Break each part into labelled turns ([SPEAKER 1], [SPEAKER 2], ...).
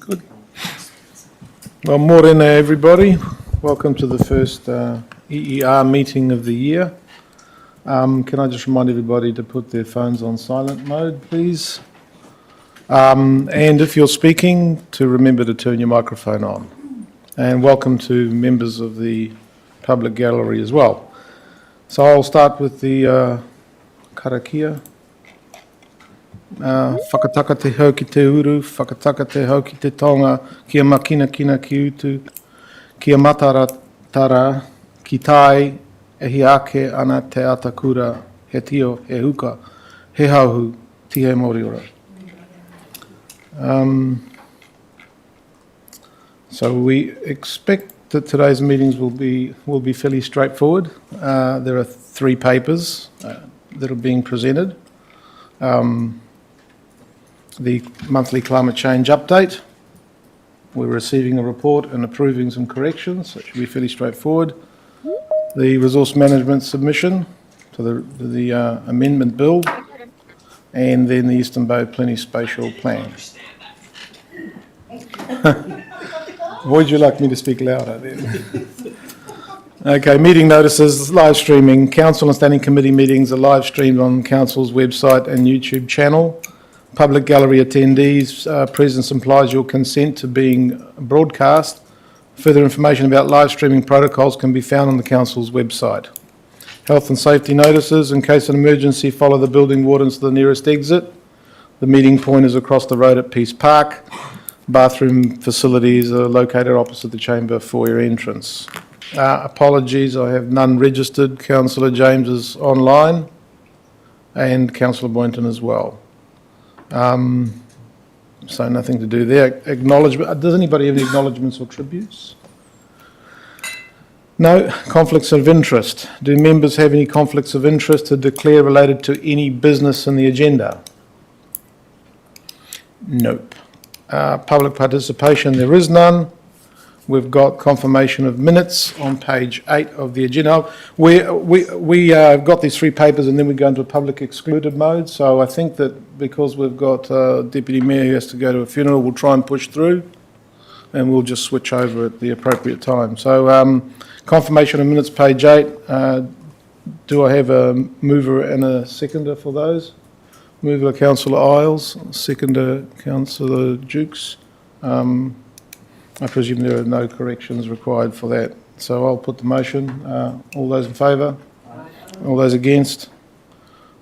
[SPEAKER 1] Good. Well, morena everybody. Welcome to the first EER meeting of the year. Can I just remind everybody to put their phones on silent mode, please? And if you're speaking, to remember to turn your microphone on. And welcome to members of the public gallery as well. So I'll start with the karakia. Whakataka te hau ki te uru, whakataka te hau ki te tonga, kia makina kina ki utu, kia mataratara ki tai, e hi ake ana te atakura, he tio, he huka, he hauhu, ti he moriora. So we expect that today's meetings will be fairly straightforward. There are 3 papers that are being presented. The monthly climate change update. We're receiving a report and approving some corrections, so it should be fairly straightforward. The resource management submission to the amendment bill, and then the Eastern Bay Plenty Spatial plan. Would you like me to speak louder then? Okay, meeting notices, live streaming. Council and Standing Committee meetings are live streamed on Council's website and YouTube channel. Public gallery attendees, presence implies your consent to being broadcast. Further information about live streaming protocols can be found on the Council's website. Health and safety notices. In case of an emergency, follow the building wardens to the nearest exit. The meeting point is across the road at Peace Park. Bathroom facilities are located opposite the chamber foyer entrance. Apologies, I have none registered. Councillor James is online and Councillor Boynton as well. So nothing to do there. Acknowledgement. Does anybody have any acknowledgements or tributes? No. Conflicts of interest. Do members have any conflicts of interest to declare related to any business in the agenda? Nope. Public participation, there is none. We've got confirmation of minutes on page 8 of the agenda. We got these 3 papers and then we go into a public excluded mode. So I think that because we've got Deputy Mayor who has to go to a funeral, we'll try and push through and we'll just switch over at the appropriate time. So confirmation of minutes, page 8. Do I have a mover and a seconder for those? Mover Councillor Isles, seconder Councillor Jukes. I presume there are no corrections required for that. So I'll put the motion. All those in favour? All those against?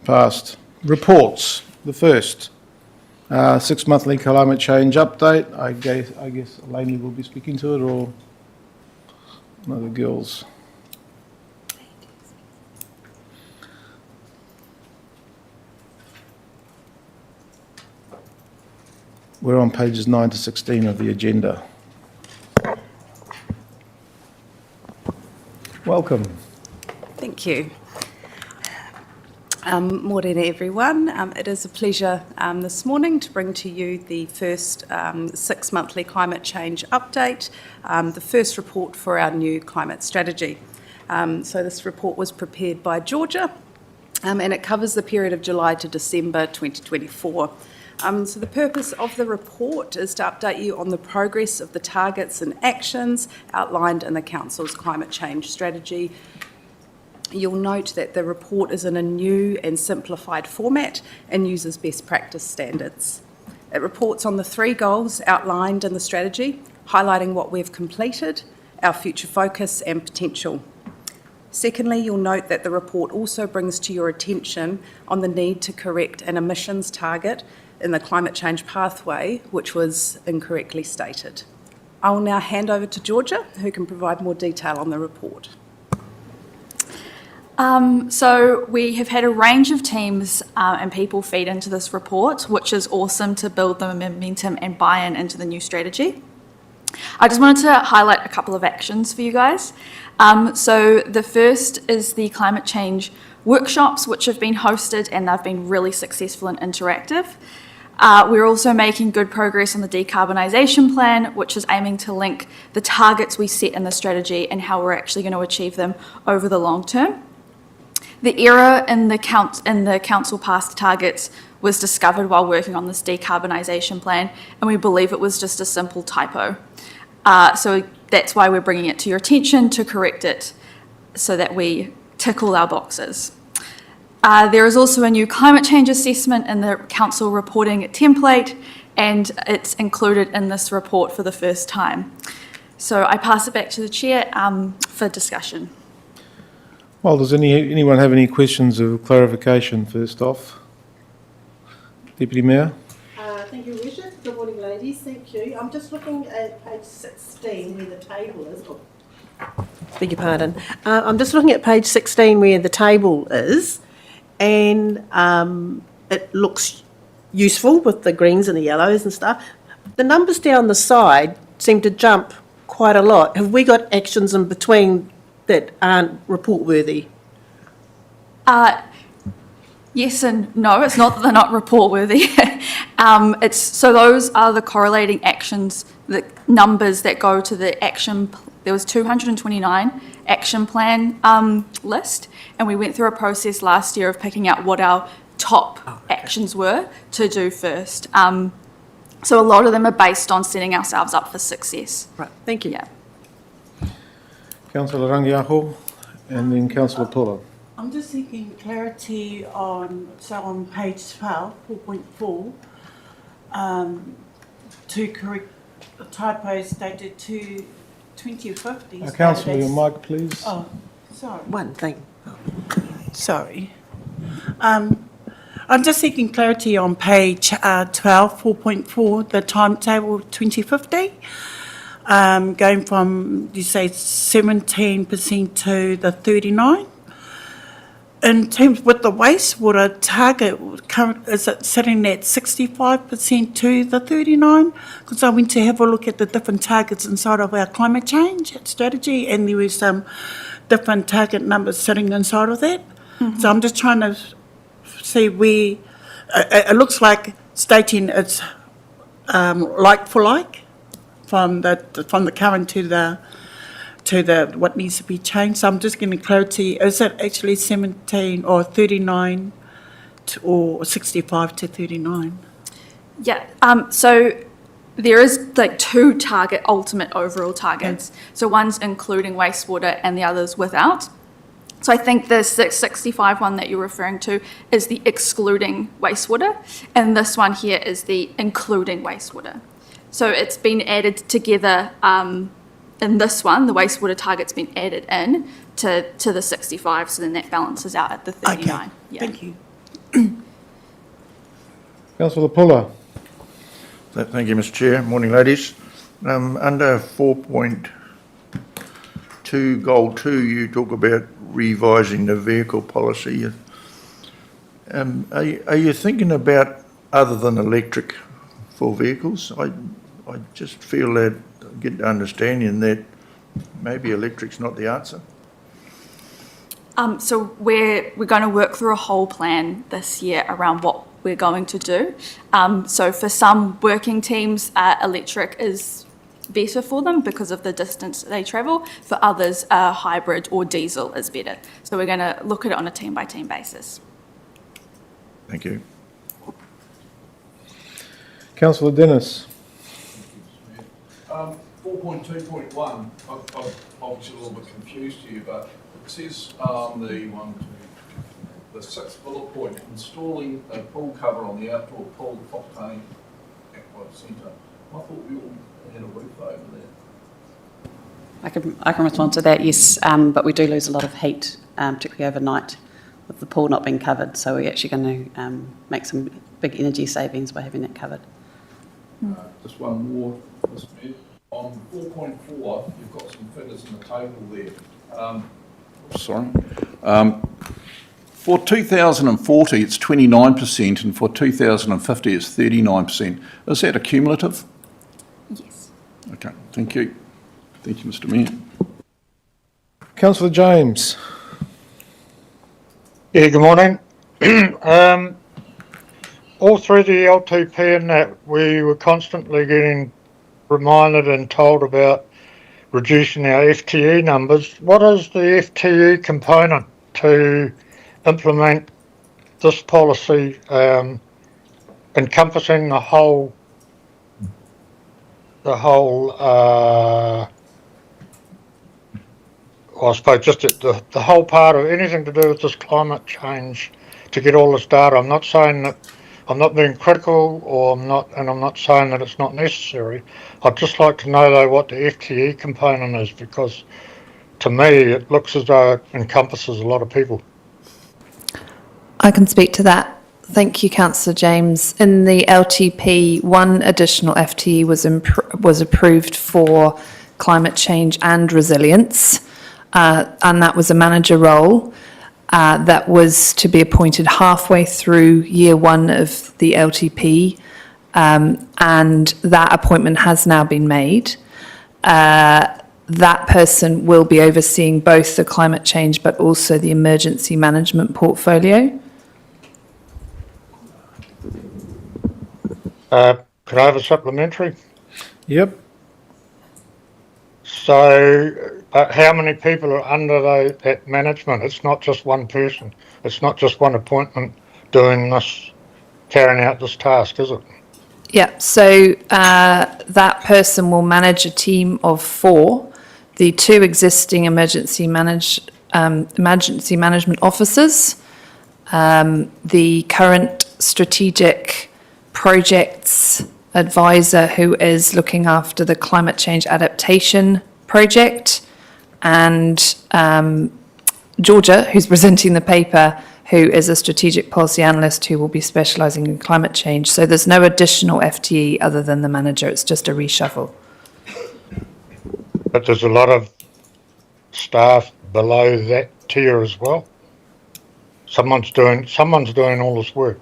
[SPEAKER 1] Passed. Reports. The first. 6 monthly climate change update. I guess Elaine will be speaking to it, or one of the girls. We're on pages 9 to 16 of the agenda. Welcome.
[SPEAKER 2] Thank you. Morena everyone. It is a pleasure this morning to bring to you the first 6 monthly climate change update, the first report for our new climate strategy. So this report was prepared by Georgia and it covers the period of July to December 2024. So the purpose of the report is to update you on the progress of the targets and actions outlined in the Council's climate change strategy. You'll note that the report is in a new and simplified format and uses best practice standards. It reports on the 3 goals outlined in the strategy, highlighting what we've completed, our future focus and potential. Secondly, you'll note that the report also brings to your attention on the need to correct an emissions target in the climate change pathway, which was incorrectly stated. I will now hand over to Georgia, who can provide more detail on the report.
[SPEAKER 3] So we have had a range of teams and people feed into this report, which is awesome to build the momentum and buy-in into the new strategy. I just wanted to highlight a couple of actions for you guys. So the first is the climate change workshops, which have been hosted and they've been really successful and interactive. We're also making good progress on the decarbonisation plan, which is aiming to link the targets we set in the strategy and how we're actually going to achieve them over the long term. The error in the council passed targets was discovered while working on this decarbonisation plan, and we believe it was just a simple typo. So that's why we're bringing it to your attention to correct it so that we tick all our boxes. There is also a new climate change assessment in the council reporting template, and it's included in this report for the first time. So I pass it back to the chair for discussion.
[SPEAKER 1] Well, does anyone have any questions of clarification first off? Deputy Mayor?
[SPEAKER 4] Thank you, Richard. Good morning, ladies. Thank you. I'm just looking at page 16 where the table is. Oh, beg your pardon. I'm just looking at page 16 where the table is, and it looks useful with the greens and the yellows and stuff. The numbers down the side seem to jump quite a lot. Have we got actions in between that aren't report-worthy?
[SPEAKER 3] Yes and no, it's not that they're not report-worthy. So those are the correlating actions, the numbers that go to the action. There was 229 action plan list, and we went through a process last year of picking out what our top actions were to do first. So a lot of them are based on setting ourselves up for success.
[SPEAKER 4] Right, thank you.
[SPEAKER 3] Yeah.
[SPEAKER 1] Councillor Rangiaho and then Councillor Pula.
[SPEAKER 5] I'm just seeking clarity on page 12, 4.4, to correct the typos dated to 2050.
[SPEAKER 1] Councillor, your mic, please.
[SPEAKER 5] Oh, sorry.
[SPEAKER 4] One thing.
[SPEAKER 5] Sorry. I'm just seeking clarity on page 12, 4.4, the timetable 2050. Going from, you say, 17% to the 39%. In terms with the wastewater target, is it sitting at 65% to the 39%? Because I went to have a look at the different targets inside of our climate change strategy, and there were some different target numbers sitting inside of that. Mm-hmm. So I'm just trying to see where it looks like stating it's like for like from the current to the what needs to be changed. So I'm just getting clarity. Is it actually 17 or 39 or 65 to 39?
[SPEAKER 3] Yeah. So there is like two ultimate overall targets.
[SPEAKER 5] Okay.
[SPEAKER 3] So one's including wastewater and the other's without. So I think the 665 one that you're referring to is the excluding wastewater, and this one here is the including wastewater. So it's been added together. In this one, the wastewater target's been added in to the 65, so then that balances out at the 39.
[SPEAKER 5] Okay.
[SPEAKER 3] Yeah.
[SPEAKER 5] Thank you.
[SPEAKER 1] Councillor Pula.
[SPEAKER 6] Thank you, Mr Chair. Morning, ladies. Under 4.2, Goal 2, you talk about revising the vehicle policy. Are you thinking about other than electric for vehicles? I just feel that, get the understanding that maybe electric's not the answer.
[SPEAKER 3] So we're going to work through a whole plan this year around what we're going to do. So for some working teams, electric is better for them because of the distance they travel. For others, hybrid or diesel is better. So we're going to look at it on a team-by-team basis.
[SPEAKER 6] Thank you.
[SPEAKER 1] Councillor Dennis.
[SPEAKER 7] 4.2.1, I'm obviously a little bit confused here, but it says the sixth bullet point, installing a pool cover on the outdoor pool Fontaine Aqua Centre. I thought we all had a roof over there.
[SPEAKER 8] I can respond to that, yes, but we do lose a lot of heat, particularly overnight, with the pool not being covered, so we're actually going to make some big energy savings by having that covered.
[SPEAKER 7] Just one more, Mr Mayor. On 4.4, you've got some figures in the table there. For 2040, it's 29%, and for 2050, it's 39%. Is that a cumulative?
[SPEAKER 3] Yes.
[SPEAKER 7] Okay, thank you. Thank you, Mr Mayor.
[SPEAKER 1] Councillor James.
[SPEAKER 9] Yeah, good morning. All through the LTP and that, we were constantly getting reminded and told about reducing our FTE numbers. What is the FTE component to implement this policy encompassing the whole I suppose just the whole part of anything to do with this climate change to get all this data. I'm not saying that I'm not being critical, or I'm not saying that it's not necessary. I'd just like to know though what the FTE component is, because to me it looks as though it encompasses a lot of people.
[SPEAKER 10] I can speak to that. Thank you, Councillor James. In the LTP, one additional FTE was approved for climate change and resilience, and that was a manager role that was to be appointed halfway through year one of the LTP, and that appointment has now been made. That person will be overseeing both the climate change but also the emergency management portfolio.
[SPEAKER 9] Could I have a supplementary?
[SPEAKER 1] Yep.
[SPEAKER 9] So, how many people are under that management? It's not just one person. It's not just one appointment doing this, carrying out this task, is it?
[SPEAKER 10] Yeah, so that person will manage a team of 4. The 2 existing emergency management officers, the current strategic projects advisor who is looking after the climate change adaptation project, and Georgia, who's presenting the paper, who is a strategic policy analyst who will be specialising in climate change. So there's no additional FTE other than the manager, it's just a reshuffle.
[SPEAKER 9] But there's a lot of staff below that tier as well. Someone's doing all this work.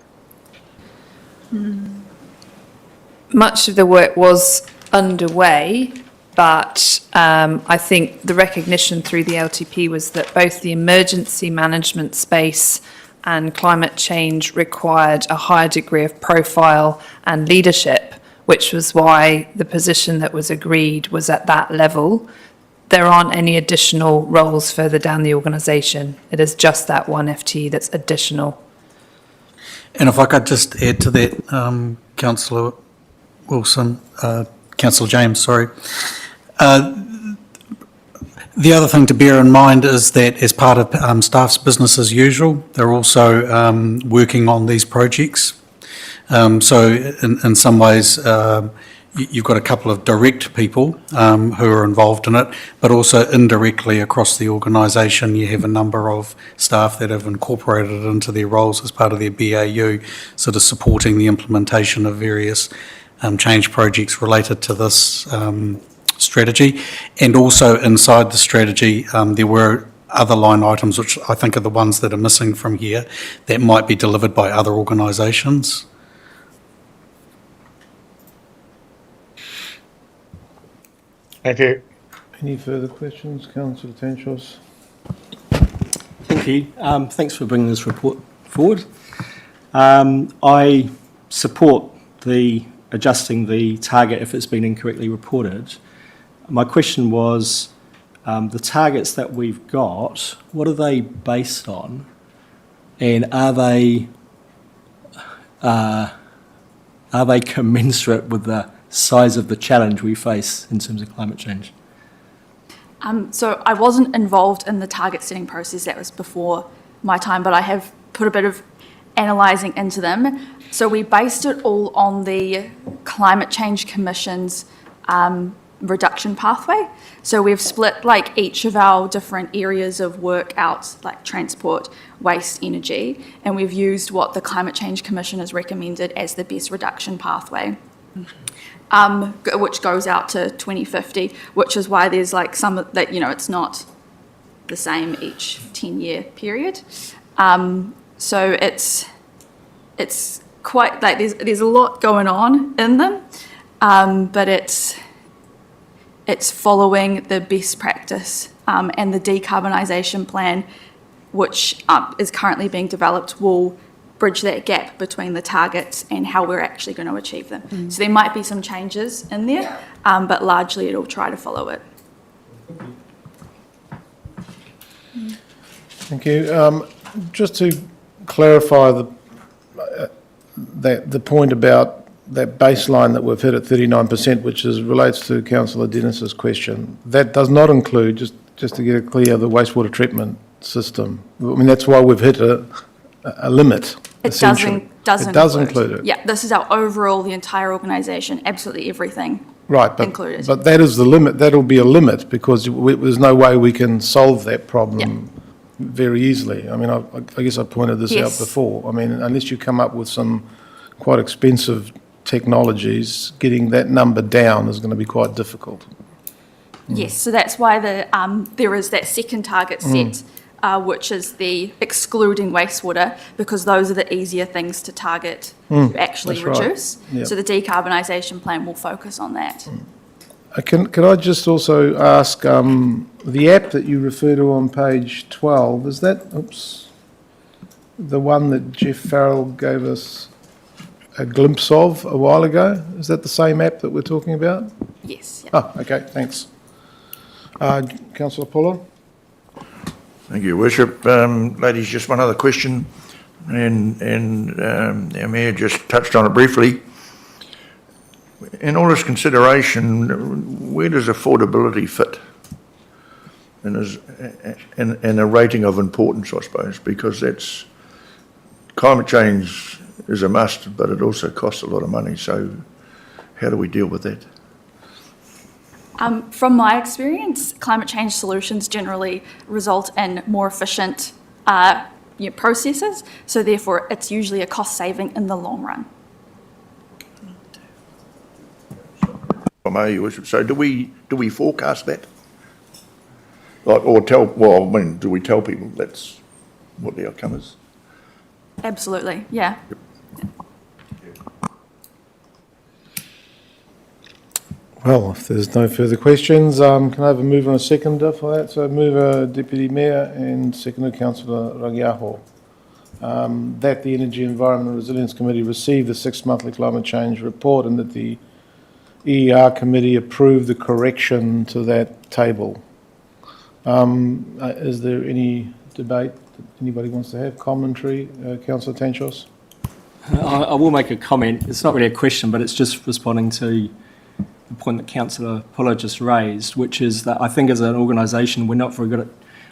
[SPEAKER 10] Much of the work was underway, but I think the recognition through the LTP was that both the emergency management space and climate change required a higher degree of profile and leadership, which was why the position that was agreed was at that level. There aren't any additional roles further down the organisation. It is just that one FTE that's additional.
[SPEAKER 11] And if I could just add to that, Councillor Wilson, Councillor James, sorry. The other thing to bear in mind is that as part of staff's business as usual, they're also working on these projects. So in some ways, you've got a couple of direct people who are involved in it, but also indirectly across the organisation, you have a number of staff that have incorporated it into their roles as part of their BAU, sort of supporting the implementation of various change projects related to this strategy. And also inside the strategy, there were other line items, which I think are the ones that are missing from here, that might be delivered by other organisations.
[SPEAKER 9] Thank you.
[SPEAKER 1] Any further questions, Councillor Tenshos?
[SPEAKER 12] Thank you. Thanks for bringing this report forward. I support the adjusting the target if it's been incorrectly reported. My question was, the targets that we've got, what are they based on? And are they commensurate with the size of the challenge we face in terms of climate change?
[SPEAKER 3] So I wasn't involved in the target setting process, that was before my time, but I have put a bit of analysing into them. So we based it all on the Climate Change Commission's reduction pathway. So we've split like each of our different areas of work out, like transport, waste, energy, and we've used what the Climate Change Commission has recommended as the best reduction pathway. Which goes out to 2050, which is why there's like some that, you know, it's not the same each 10-year period. So it's quite like there's a lot going on in them, but it's following the best practice, and the decarbonisation plan, which is currently being developed, will bridge that gap between the targets and how we're actually going to achieve them. So there might be some changes in there, but largely it'll try to follow it.
[SPEAKER 1] Thank you. just to clarify the point about that baseline that we've hit at 39%, which relates to Councillor Dennis's question, that does not include, just to get it clear, the wastewater treatment system. I mean, that's why we've hit a limit.
[SPEAKER 3] It
[SPEAKER 1] essentially.
[SPEAKER 3] does
[SPEAKER 1] include it.
[SPEAKER 3] Yeah, this is our overall, the entire organisation, absolutely everything
[SPEAKER 1] Right,
[SPEAKER 3] included.
[SPEAKER 1] but that is the limit. That'll be a limit because there's no way we can solve that problem very easily. I mean, I guess I pointed this out before. I mean, unless you come up with some quite expensive technologies, getting that number down is going to be quite difficult.
[SPEAKER 3] Yes, so that's why there is that second target set, which is the excluding wastewater, because those are the easier things to target to actually
[SPEAKER 1] that's right.
[SPEAKER 3] reduce.
[SPEAKER 1] Yep.
[SPEAKER 3] So the decarbonisation plan will focus on that.
[SPEAKER 1] Can I just also ask, the app that you refer to on page 12, is that, the one that Jeff Farrell gave us a glimpse of a while ago? Is that the same app that we're talking about?
[SPEAKER 3] Yes.
[SPEAKER 1] Oh, okay, thanks. Councillor Puller?
[SPEAKER 6] Thank you, Your Worship. Ladies, just one other question, and our Mayor just touched on it briefly. In all this consideration, where does affordability fit in a rating of importance, I suppose, because that's climate change is a must, but it also costs a lot of money. So how do we deal with that?
[SPEAKER 3] From my experience, climate change solutions generally result in more efficient processes, so therefore it's usually a cost saving in the long run.
[SPEAKER 6] So do we forecast that? Do we tell people that's what the outcome is?
[SPEAKER 3] Absolutely, yeah.
[SPEAKER 1] Well, if there's no further questions, can I have a move and a seconder for that? So mover Deputy Mayor and seconder Councillor Rangiaho. That the Energy, Environment and Resilience Committee receive the 6 monthly climate change report and that the EER Committee approve the correction to that table. Is there any debate that anybody wants to have? Commentary, Councillor Tanchos?
[SPEAKER 12] I will make a comment. It's not really a question, but it's just responding to the point that Councillor Puller just raised, which is that I think as an organisation we're not very good at.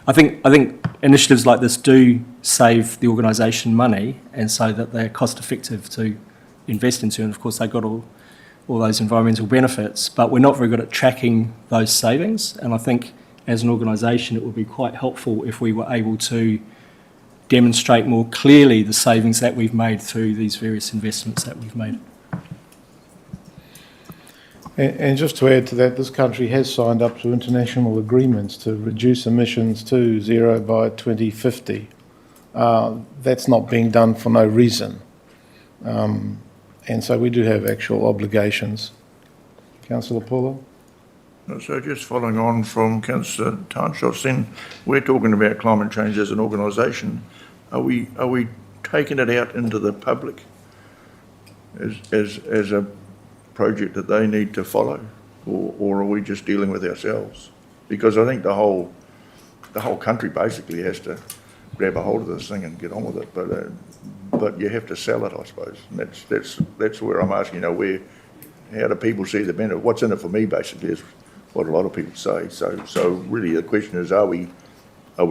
[SPEAKER 12] I think initiatives like this do save the organisation money, and so that they're cost effective to invest into, and of course they've got all those environmental benefits. But we're not very good at tracking those savings, and I think as an organisation it would be quite helpful if we were able to demonstrate more clearly the savings that we've made through these various investments that we've made.
[SPEAKER 1] And just to add to that, this country has signed up to international agreements to reduce emissions to zero by 2050. That's not being done for no reason. And so we do have actual obligations. Councillor Puller?
[SPEAKER 6] So just following on from Councillor Tanchos, then we're talking about climate change as an organisation. Are we taking it out into the public as a project that they need to follow, or are we just dealing with ourselves? Because I think the whole country basically has to grab a hold of this thing and get on with it. But you have to sell it, I suppose. And that's where I'm asking. How do people see the benefit? What's in it for me? Basically, is what a lot of people say. So really, the question is, are we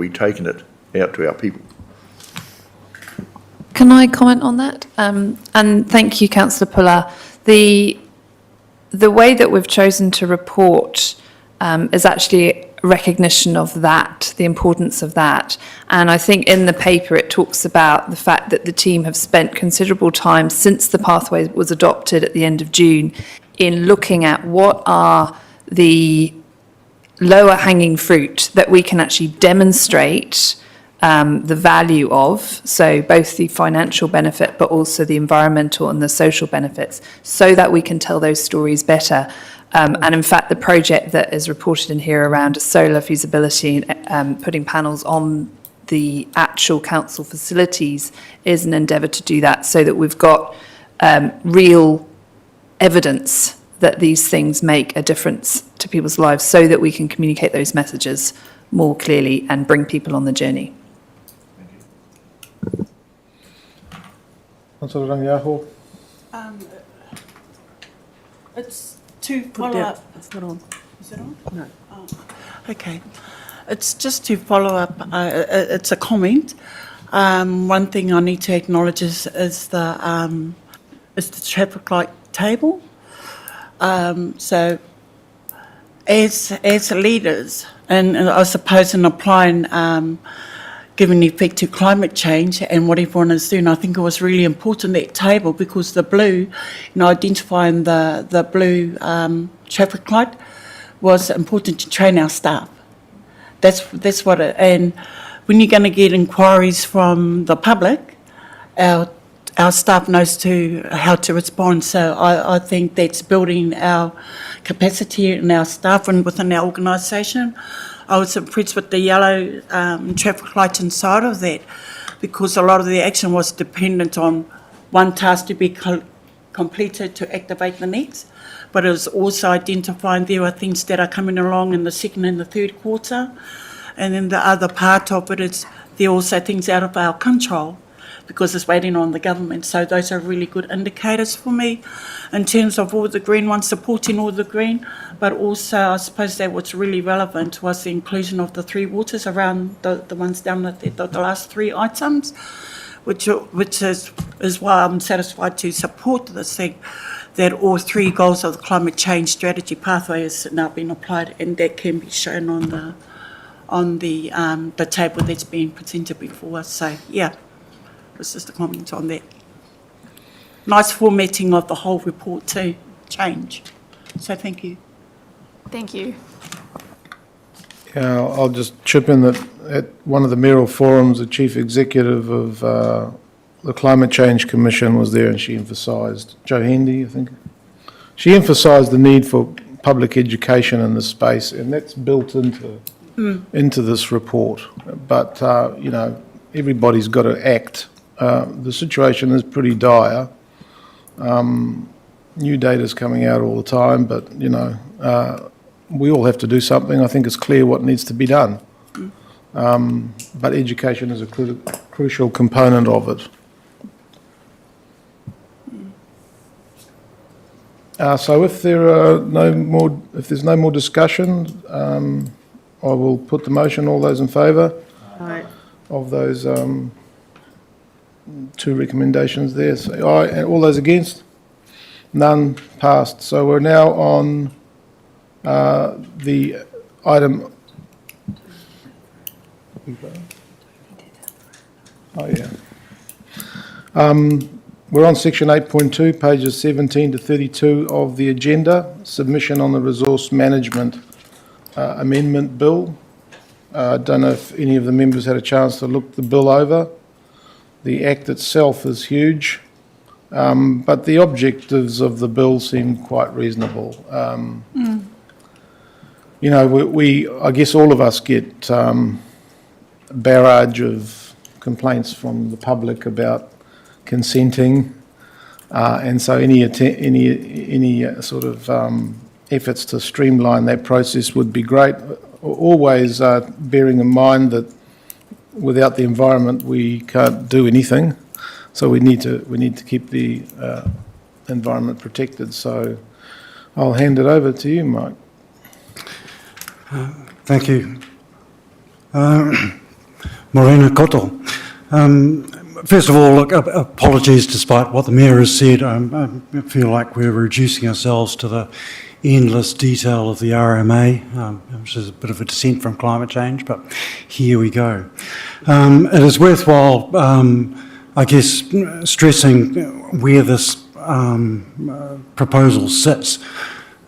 [SPEAKER 6] taking it out to our people?
[SPEAKER 10] Can I comment on that? And thank you, Councillor Puller. The way that we've chosen to report is actually recognition of that, the importance of that. And I think in the paper it talks about the fact that the team have spent considerable time since the pathway was adopted at the end of June in looking at what are the lower hanging fruit that we can actually demonstrate the value of, so both the financial benefit but also the environmental and the social benefits, so that we can tell those stories better. And in fact, the project that is reported in here around solar feasibility and putting panels on the actual council facilities is an endeavour to do that, so that we've got real evidence that these things make a difference to people's lives, so that we can communicate those messages more clearly and bring people on the journey.
[SPEAKER 1] Councillor Rangiaho?
[SPEAKER 5] It's to follow up. It's not on. Is it on? No. Oh, okay. It's just to follow up. It's a comment. One thing I need to acknowledge is the traffic light table. So, as leaders, and I suppose in applying, giving effect to climate change and what everyone is doing, I think it was really important, that table, because the blue, identifying the blue traffic light was important to train our staff. That's what it, and when you're going to get inquiries from the public, our staff knows how to respond. So I think that's building our capacity in our staff and within our organisation. I was impressed with the yellow traffic lights inside of that, because a lot of the action was dependent on one task to be completed to activate the next, but it was also identifying there are things that are coming along in the second and the third quarter, and then the other part of it is there are also things out of our control, because it's waiting on the government. So those are really good indicators for me in terms of all the green ones, supporting all the green, but also I suppose that what's really relevant was the inclusion of the three waters around the ones down at the last three items, which is why I'm satisfied to support this thing, that all three goals of the climate change strategy pathway has now been applied, and that can be shown on the table that's been presented before us. So yeah. It's just a comment on that. Nice formatting of the whole report too, change. So thank you.
[SPEAKER 3] Thank you.
[SPEAKER 1] Yeah, I'll just chip in that at one of the mayoral forums, the chief executive of the Climate Change Commission was there, and she emphasised, Joe Hendy, I think, she emphasised the need for public education in this space, and that's built into this report. But, everybody's got to act. The situation is pretty dire. New data's coming out all the time, but, we all have to do something. I think it's clear what needs to be done. But education is a crucial component of it. So if there's no more discussion, I will put the motion. All those in favour of those two recommendations there, say aye. And all those against? None. Passed. So we're now on the item. Oh yeah. We're on section 8.2, pages 17 to 32 of the agenda. Submission on the resource management amendment bill. I don't know if any of the members had a chance to look the bill over. The Act itself is huge, but the objectives of the bill seem quite reasonable. I guess all of us get a barrage of complaints from the public about consenting, and so any sort of efforts to streamline that process would be great. Always bearing in mind that without the environment, we can't do anything. So we need to keep the environment protected. So I'll hand it over to you, Mike.
[SPEAKER 11] Thank you. Morena koto. First of all, look, apologies despite what the Mayor has said. I feel like we're reducing ourselves to the endless detail of the RMA, which is a bit of a descent from climate change, but here we go. It is worthwhile, I guess, stressing where this proposal sits.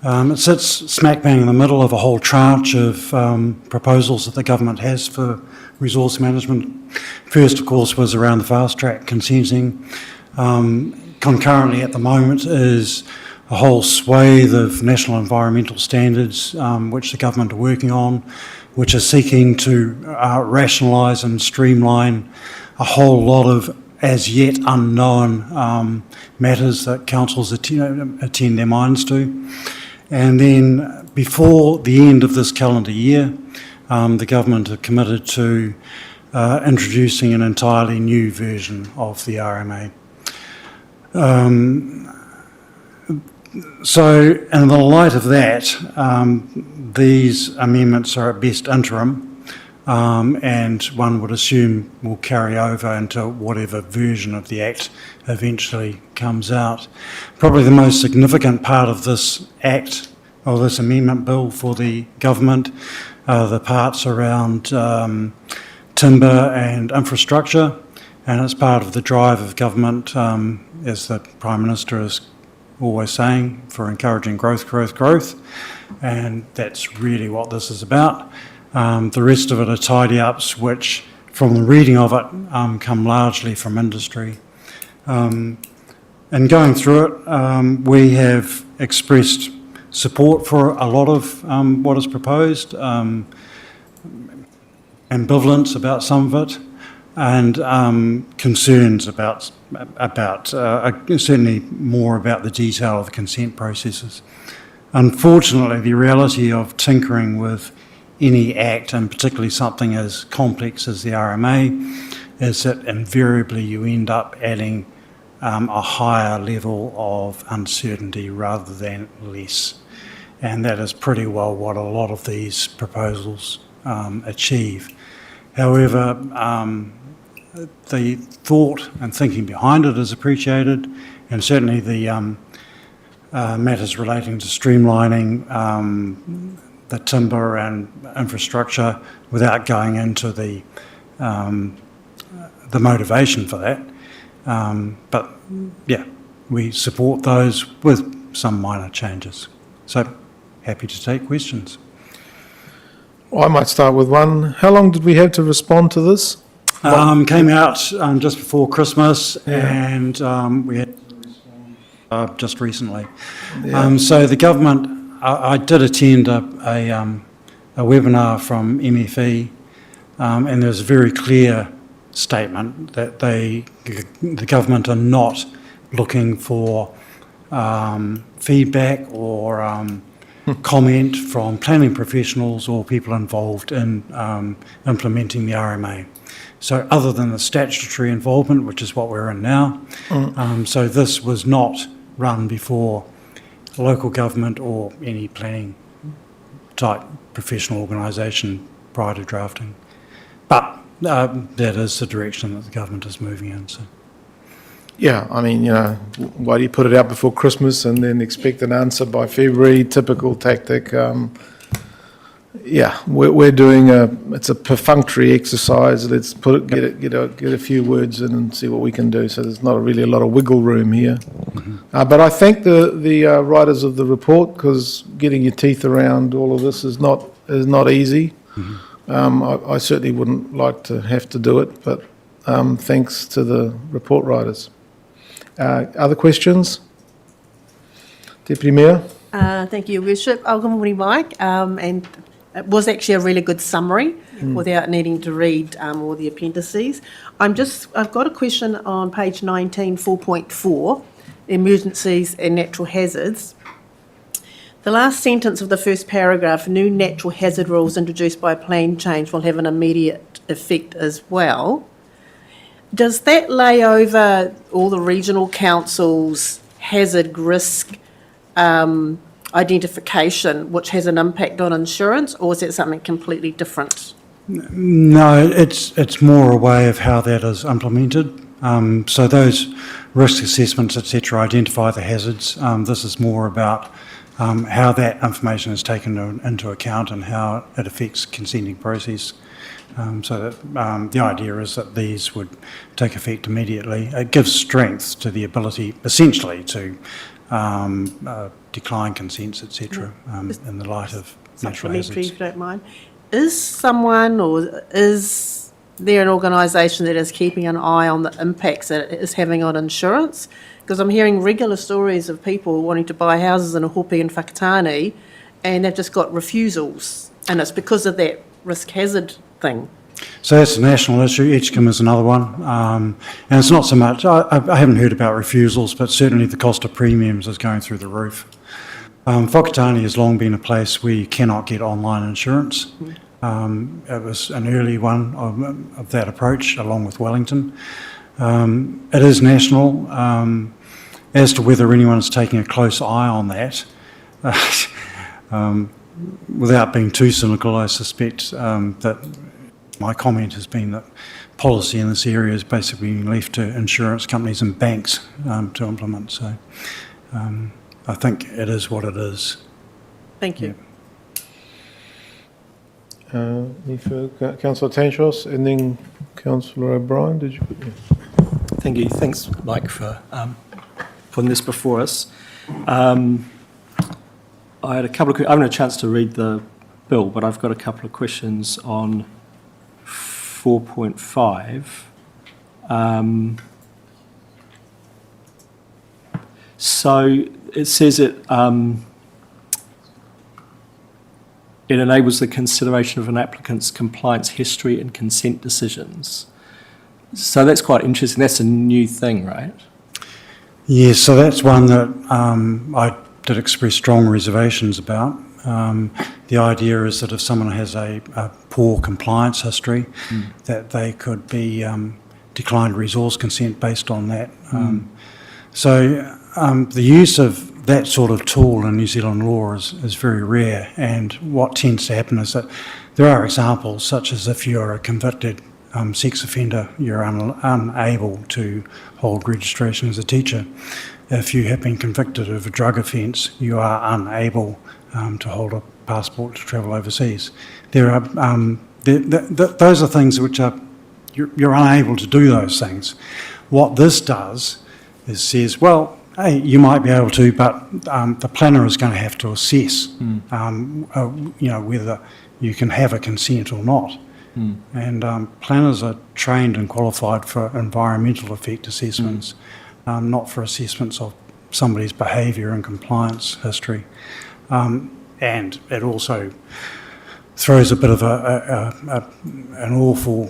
[SPEAKER 11] It sits smack bang in the middle of a whole tranche of proposals that the government has for resource management. First, of course, was around the fast track consenting. Concurrently at the moment is a whole swathe of national environmental standards which the government are working on, which are seeking to rationalise and streamline a whole lot of as yet unknown matters that councils attend their minds to. And then before the end of this calendar year, the government are committed to introducing an entirely new version of the RMA. So in the light of that, these amendments are at best interim, and one would assume will carry over into whatever version of the Act eventually comes out. Probably the most significant part of this Act, or this amendment bill for the government, are the parts around timber and infrastructure, and it's part of the drive of government, as the Prime Minister is always saying, for encouraging growth, growth, growth, and that's really what this is about. The rest of it are tidy-ups, which, from the reading of it, come largely from industry. And going through it, we have expressed support for a lot of what is proposed, ambivalence about some of it, and concerns about certainly more about the detail of the consent processes. Unfortunately, the reality of tinkering with any act, and particularly something as complex as the RMA, is that invariably you end up adding a higher level of uncertainty rather than less. And that is pretty well what a lot of these proposals achieve. However, the thought and thinking behind it is appreciated, and certainly the matters relating to streamlining the timber and infrastructure without going into the motivation for that. But yeah, we support those with some minor changes. So happy to take questions.
[SPEAKER 1] I might start with one. How long did we have to respond to this?
[SPEAKER 11] Came out just before Christmas, and we had to respond just recently.
[SPEAKER 1] Yeah.
[SPEAKER 11] So the government, I did attend a webinar from MFE, and there's a very clear statement that the government are not looking for feedback or comment from planning professionals or people involved in implementing the RMA. So other than the statutory involvement, which is what we're in now, so this was not run before local government or any planning type professional organisation prior to drafting. But that is the direction that the government is moving in. So.
[SPEAKER 1] Yeah, I mean, why do you put it out before Christmas and then expect an answer by February? Typical tactic. Yeah, we're doing it's a perfunctory exercise. Let's get a few words in and see what we can do. So there's not really a lot of wiggle room here. But I thank the writers of the report, because getting your teeth around all of this is not easy. I certainly wouldn't like to have to do it, but thanks to the report writers. Other questions? Deputy Mayor?
[SPEAKER 4] Thank you, Your Worship. Good morning, Mike. And it was actually a really good summary without needing to read all the appendices. I've got a question on page 19, 4.4, emergencies and natural hazards. The last sentence of the first paragraph, new natural hazard rules introduced by plan change will have an immediate effect as well. Does that lay over all the regional councils' hazard risk identification, which has an impact on insurance, or is it something completely different?
[SPEAKER 11] No, it's more a way of how that is implemented. So those risk assessments, etc., identify the hazards. This is more about how that information is taken into account and how it affects consenting process. So that the idea is that these would take effect immediately. It gives strength to the ability, essentially, to decline consents, etc., in the light of natural hazards.
[SPEAKER 4] If you don't mind. Is someone, or is there an organisation that is keeping an eye on the impacts that it is having on insurance? Because I'm hearing regular stories of people wanting to buy houses in Hopi and Whakatane, and they've just got refusals, and it's because of that risk hazard thing.
[SPEAKER 11] So that's a national issue. Edgecombe is another one. And it's not so much, I haven't heard about refusals, but certainly the cost of premiums is going through the roof. Whakatane has long been a place where you cannot get online insurance. It was an early one of that approach, along with Wellington. It is national. As to whether anyone is taking a close eye on that, without being too cynical, I suspect that my comment has been that policy in this area is basically being left to insurance companies and banks to implement. So I think it is what it is.
[SPEAKER 4] Thank you.
[SPEAKER 1] Any further, Councillor Tanshos, and then Councillor O'Brien, did you? Yeah.
[SPEAKER 12] Thank you. Thanks, Mike, for putting this before us. I had a couple of. I haven't had a chance to read the bill, but I've got a couple of questions on 4.5. So it says it enables the consideration of an applicant's compliance history and consent decisions. So that's quite interesting. That's a new thing, right?
[SPEAKER 11] Yes, so that's one that I did express strong reservations about. The idea is that if someone has a poor compliance history, that they could be declined resource consent based on that. So the use of that sort of tool in New Zealand law is very rare, and what tends to happen is that there are examples, such as if you're a convicted sex offender, you're unable to hold registration as a teacher. If you have been convicted of a drug offence, you are unable to hold a passport to travel overseas. There are those are things which are you're unable to do those things. What this does is says, well, hey, you might be able to, but the planner is going to have to assess, whether you can have a consent or not. And planners are trained and qualified for environmental effect assessments, not for assessments of somebody's behaviour and compliance history. And it also throws a bit of an awful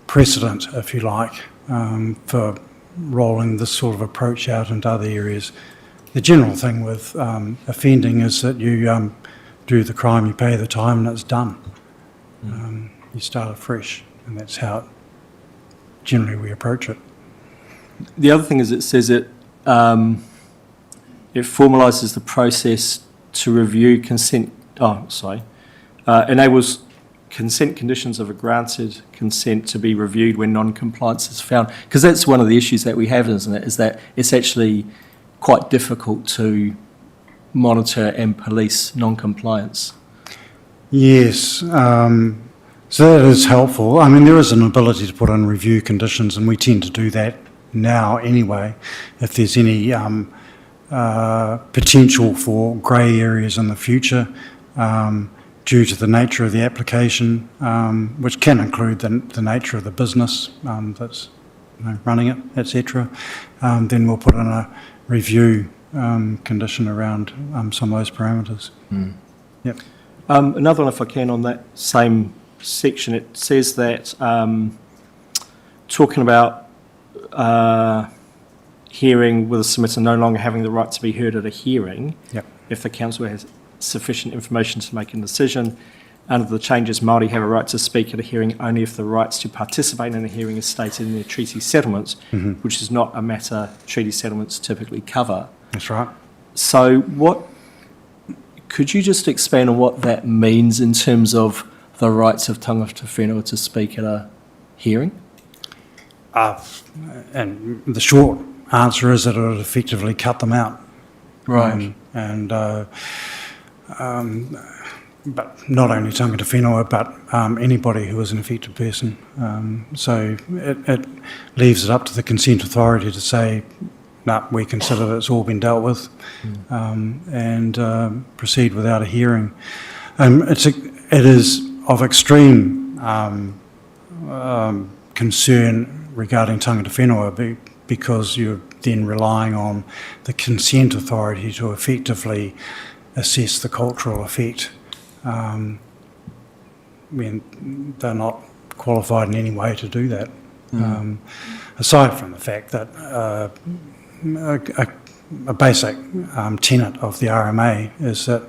[SPEAKER 11] precedent, if you like, for rolling this sort of approach out into other areas. The general thing with offending is that you do the crime, you pay the time, and it's done. You start afresh, and that's how generally we approach it.
[SPEAKER 12] The other thing is it says it formalises the process to review consent. Enables consent conditions of a granted consent to be reviewed when non-compliance is found. Because that's one of the issues that we have, isn't it? Is that it's actually quite difficult to monitor and police non-compliance.
[SPEAKER 11] Yes, so that is helpful. I mean, there is an ability to put in review conditions, and we tend to do that now anyway. If there's any potential for grey areas in the future, due to the nature of the application, which can include the nature of the business that's running it, etc., then we'll put in a review condition around some of those parameters. Yep.
[SPEAKER 12] Another one, if I can, on that same section, it says that talking about hearing with a submitter no longer having the right to be heard at a hearing, if the council has sufficient information to make a decision. Under the changes, Māori have a right to speak at a hearing only if the rights to participate in a hearing is stated in their treaty settlements, which is not a matter treaty settlements typically cover.
[SPEAKER 11] That's right.
[SPEAKER 12] So could you just expand on what that means in terms of the rights of tangata whenua to speak at a hearing?
[SPEAKER 11] And the short answer is that it would effectively cut them out.
[SPEAKER 12] Right.
[SPEAKER 11] But not only tangata whenua, but anybody who is an affected person. So it leaves it up to the consent authority to say, no, we consider that it's all been dealt with, and proceed without a hearing. It is of extreme concern regarding tangata whenua because you're then relying on the consent authority to effectively assess the cultural effect when they're not qualified in any way to do that. Aside from the fact that a basic tenet of the RMA is that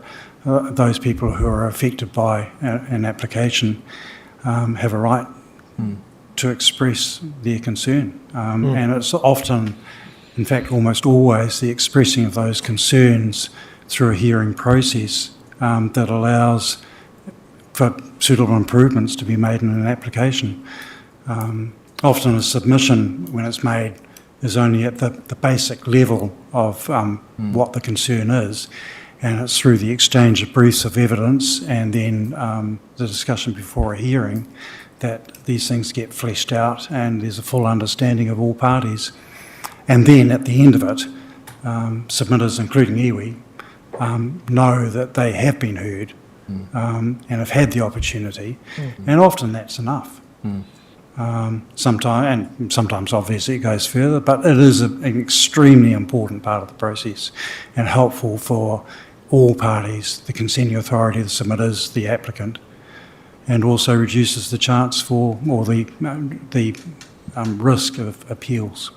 [SPEAKER 11] those people who are affected by an application have a right to express their concern. And it's often, in fact, almost always, the expressing of those concerns through a hearing process that allows for suitable improvements to be made in an application. Often a submission, when it's made, is only at the basic level of what the concern is, and it's through the exchange of briefs of evidence and then the discussion before a hearing that these things get fleshed out and there's a full understanding of all parties. And then at the end of it, submitters, including iwi, know that they have been heard and have had the opportunity, and often that's enough. Sometimes obviously it goes further, but it is an extremely important part of the process and helpful for all parties, the consenting authority, the submitters, the applicant, and also reduces the chance for, or the risk of appeals.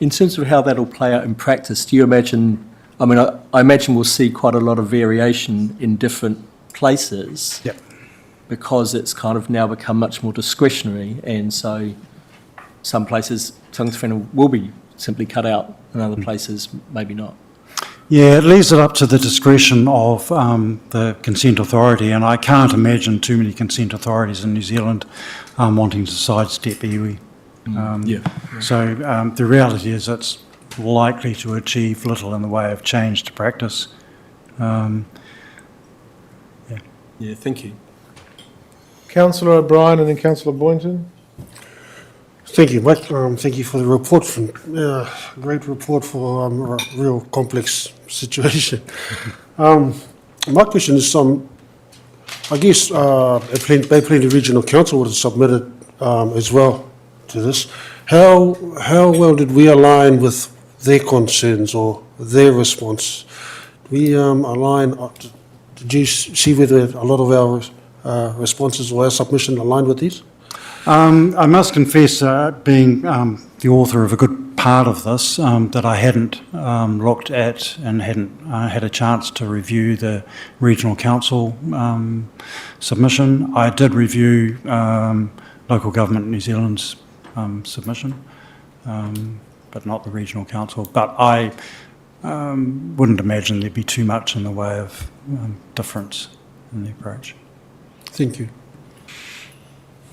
[SPEAKER 12] In terms of how that'll play out in practice, do you imagine, I imagine we'll see quite a lot of variation in different places.
[SPEAKER 11] Yep.
[SPEAKER 12] Because it's kind of now become much more discretionary, and so some places tangata will be simply cut out, and other places maybe not.
[SPEAKER 11] Yeah, it leaves it up to the discretion of the consent authority, and I can't imagine too many consent authorities in New Zealand wanting to sidestep iwi. So the reality is it's likely to achieve little in the way of change to practice.
[SPEAKER 12] Yeah, thank you.
[SPEAKER 1] Councillor O'Brien and then Councillor Boynton.
[SPEAKER 13] Thank you, Mike. Thank you for the report. Great report for a real complex situation. My question is, I guess Bay Plenty Regional Council would have submitted as well to this. How well did we align with their concerns or their response? We align. Did you see whether a lot of our responses or our submission aligned with these?
[SPEAKER 11] I must confess, being the author of a good part of this, that I hadn't looked at and hadn't had a chance to review the Regional Council submission. I did review Local Government New Zealand's submission, but not the Regional Council. But I wouldn't imagine there'd be too much in the way of difference in the approach.
[SPEAKER 13] Thank you.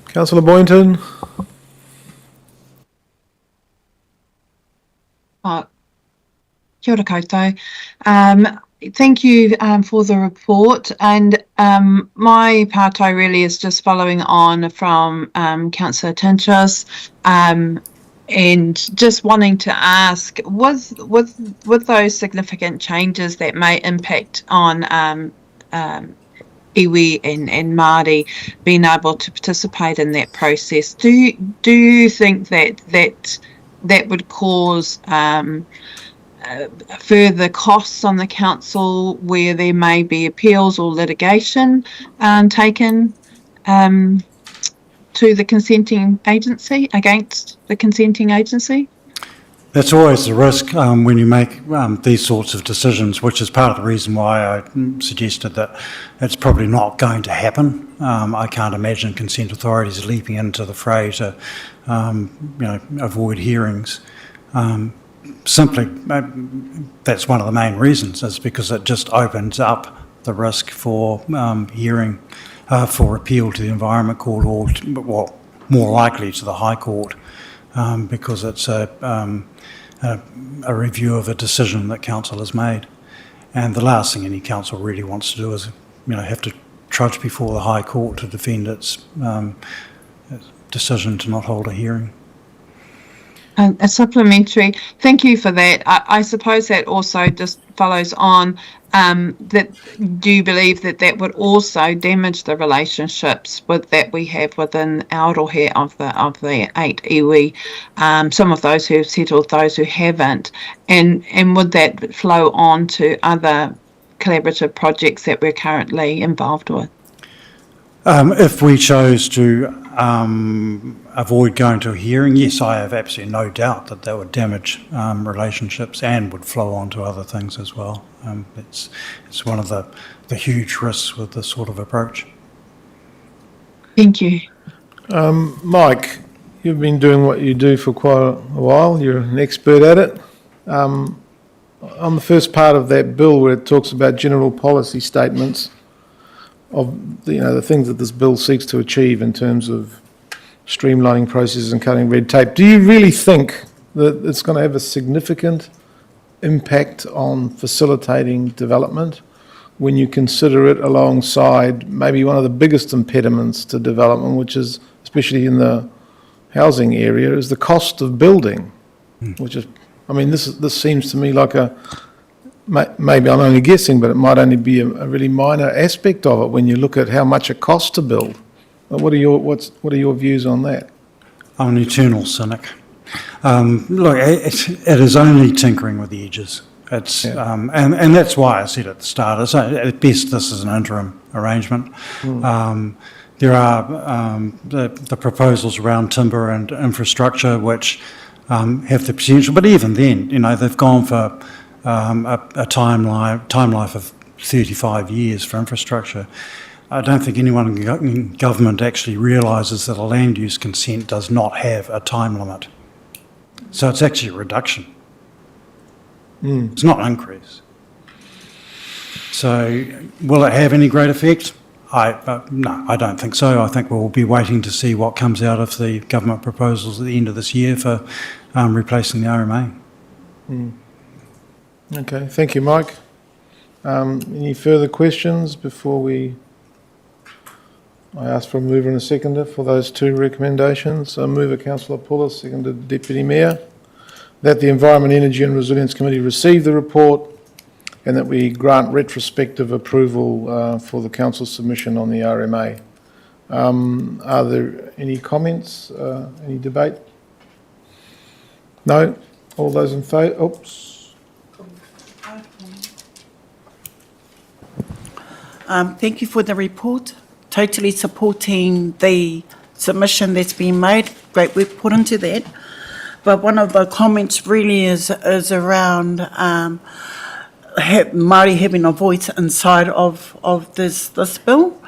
[SPEAKER 1] Councillor Boynton.
[SPEAKER 14] Kia ora koutou. Thank you for the report, and my partai really is just following on from Councillor Tinchas, and just wanting to ask, with those significant changes that may impact on iwi and Māori being able to participate in that process, do you think that would cause further costs on the council where there may be appeals or litigation taken to the consenting agency, against the consenting agency?
[SPEAKER 11] That's always the risk when you make these sorts of decisions, which is part of the reason why I suggested that it's probably not going to happen. I can't imagine consent authorities leaping into the fray to, avoid hearings. Simply, that's one of the main reasons, is because it just opens up the risk for hearing, for appeal to the Environment Court or, more likely to the High Court, because it's a review of a decision that council has made. And the last thing any council really wants to do is, have to trudge before the High Court to defend its decision to not hold a hearing.
[SPEAKER 14] A supplementary, thank you for that. I suppose that also just follows on that, do you believe that would also damage the relationships that we have within Aotearoa of the 8 iwi, some of those who have settled, those who haven't, and would that flow on to other collaborative projects that we're currently involved with?
[SPEAKER 11] If we chose to avoid going to a hearing, yes, I have absolutely no doubt that that would damage relationships and would flow on to other things as well. It's one of the huge risks with this sort of approach.
[SPEAKER 14] Thank you.
[SPEAKER 1] Mike, you've been doing what you do for quite a while. You're an expert at it. On the first part of that bill where it talks about general policy statements of the things that this bill seeks to achieve in terms of streamlining processes and cutting red tape, do you really think that it's going to have a significant impact on facilitating development when you consider it alongside maybe one of the biggest impediments to development, which is, especially in the housing area, is the cost of building, which is, I mean, this seems to me like maybe I'm only guessing, but it might only be a really minor aspect of it when you look at how much it costs to build. What are your views on that?
[SPEAKER 11] I'm an eternal cynic. Look, it is only tinkering with the edges. It's and that's why I said at the start, at best this is an interim arrangement. There are the proposals around timber and infrastructure which have the potential, but even then, they've gone for a time life of 35 years for infrastructure. I don't think anyone in government actually realises that a land use consent does not have a time limit. So it's actually a reduction. It's not an increase. So will it have any great effect? No, I don't think so. I think we'll be waiting to see what comes out of the government proposals at the end of this year for replacing the RMA.
[SPEAKER 1] Okay, thank you, Mike. Any further questions before I ask for a mover and a seconder for those two recommendations? Mover Councillor Puller, seconded Deputy Mayor, that the Environment, Energy and Resilience Committee receive the report and that we grant retrospective approval for the Council's submission on the RMA. Are there any comments, any debate? No? All those in favour? Oops.
[SPEAKER 5] Thank you for the report. Totally supporting the submission that's been made. Great work put into that. But one of the comments really is around Māori having a voice inside of this bill.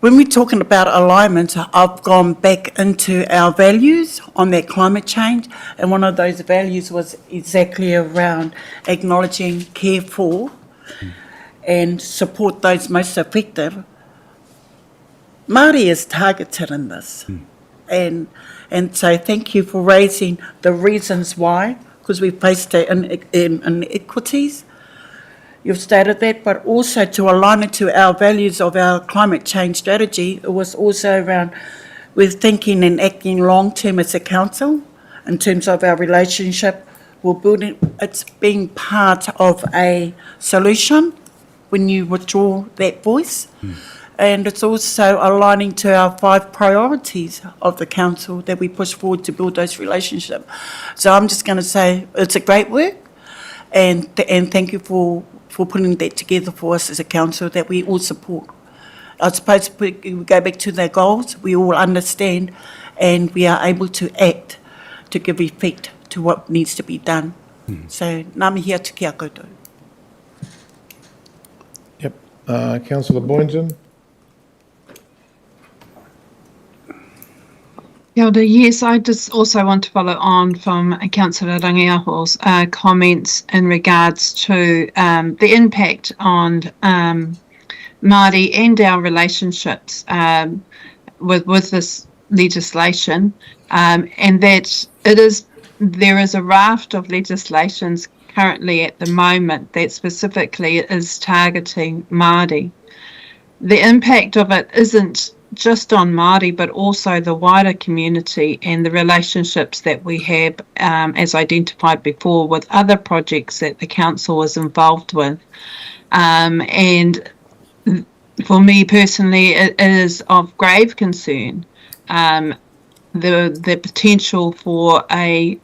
[SPEAKER 5] When we're talking about alignment, I've gone back into our values on that climate change, and one of those values was exactly around acknowledging, care for, and support those most affected. Māori is targeted in this. And so thank you for raising the reasons why, because we faced inequities. You've stated that, but also to align it to our values of our climate change strategy, it was also around we're thinking and acting long-term as a council in terms of our relationship. We're building, it's being part of a solution when you withdraw that voice. And it's also aligning to our 5 priorities of the council that we push forward to build those relationships. So I'm just going to say it's a great work, and thank you for putting that together for us as a council that we all support. I suppose we go back to their goals, we all understand, and we are able to act to give effect to what needs to be done. So ngā mihi atu ki a koutou.
[SPEAKER 1] Yep. Councillor Boynton.
[SPEAKER 14] Yes, I just also want to follow on from Councillor Rangiaho's comments in regards to the impact on Māori and our relationships with this legislation, and that there is a raft of legislations currently at the moment that specifically is targeting Māori. The impact of it isn't just on Māori, but also the wider community and the relationships that we have, as identified before, with other projects that the council is involved with. And for me personally, it is of grave concern, the potential for a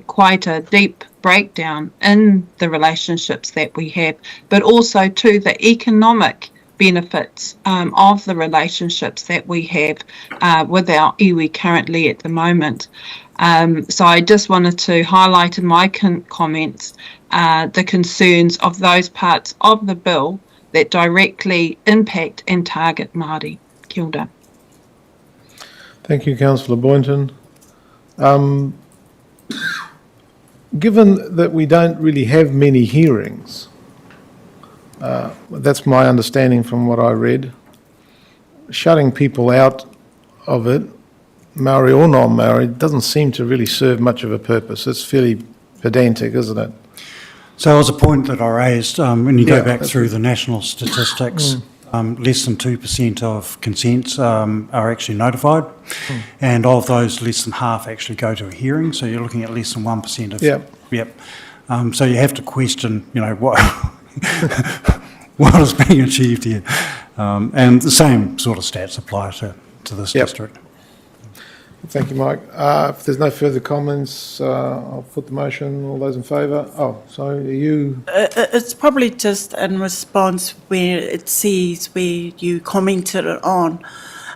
[SPEAKER 14] quite a deep breakdown in the relationships that we have, but also to the economic benefits of the relationships that we have with our iwi currently at the moment. So I just wanted to highlight in my comments the concerns of those parts of the bill that directly impact and target Māori. Kia ora.
[SPEAKER 1] Thank you, Councillor Boynton. Given that we don't really have many hearings, that's my understanding from what I read, shutting people out of it, Maori or non-Maori, doesn't seem to really serve much of a purpose. It's fairly pedantic, isn't it?
[SPEAKER 11] So it was a point that I raised, when you go
[SPEAKER 1] Yeah,
[SPEAKER 11] back
[SPEAKER 1] that's
[SPEAKER 11] through the national statistics, less than 2% of consents are actually notified, and of those, less than half actually go to a hearing, so you're looking at less than 1% of...
[SPEAKER 1] Yep.
[SPEAKER 11] Yep. So you have to question, what what is being achieved here. And the same sort of stats apply to this district.
[SPEAKER 1] Thank you, Mike. If there's no further comments, I'll put the motion. All those in favour? Oh, sorry, are you...
[SPEAKER 5] It's probably just in response where it says where you commented on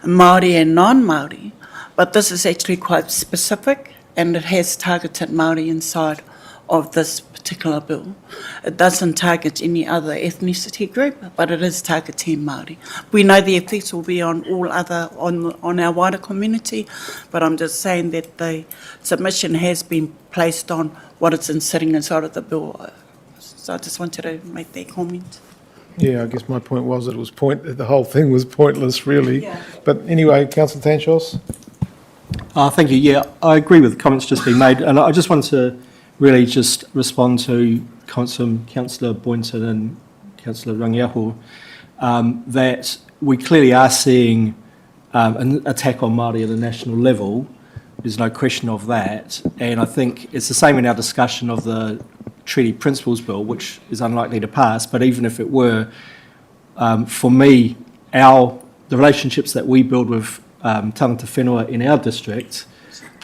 [SPEAKER 5] Māori and non-Māori, but this is actually quite specific and it has targeted Māori inside of this particular bill. It doesn't target any other ethnicity group, but it is targeting Māori. We know the effects will be on all other, on our wider community, but I'm just saying that the submission has been placed on what it's sitting inside of the bill. So I just wanted to make that comment.
[SPEAKER 1] Yeah, I guess my point was that it was the whole thing was pointless, really.
[SPEAKER 5] Yeah.
[SPEAKER 1] But anyway, Councillor Tanchos?
[SPEAKER 12] Thank you. Yeah, I agree with the comments just being made, and I just wanted to really just respond to Councillor Boynton and Councillor Rangiaho, that we clearly are seeing an attack on Māori at a national level. There's no question of that. And I think it's the same in our discussion of the Treaty Principles Bill, which is unlikely to pass, but even if it were, for me, the relationships that we build with tangata whenua in our district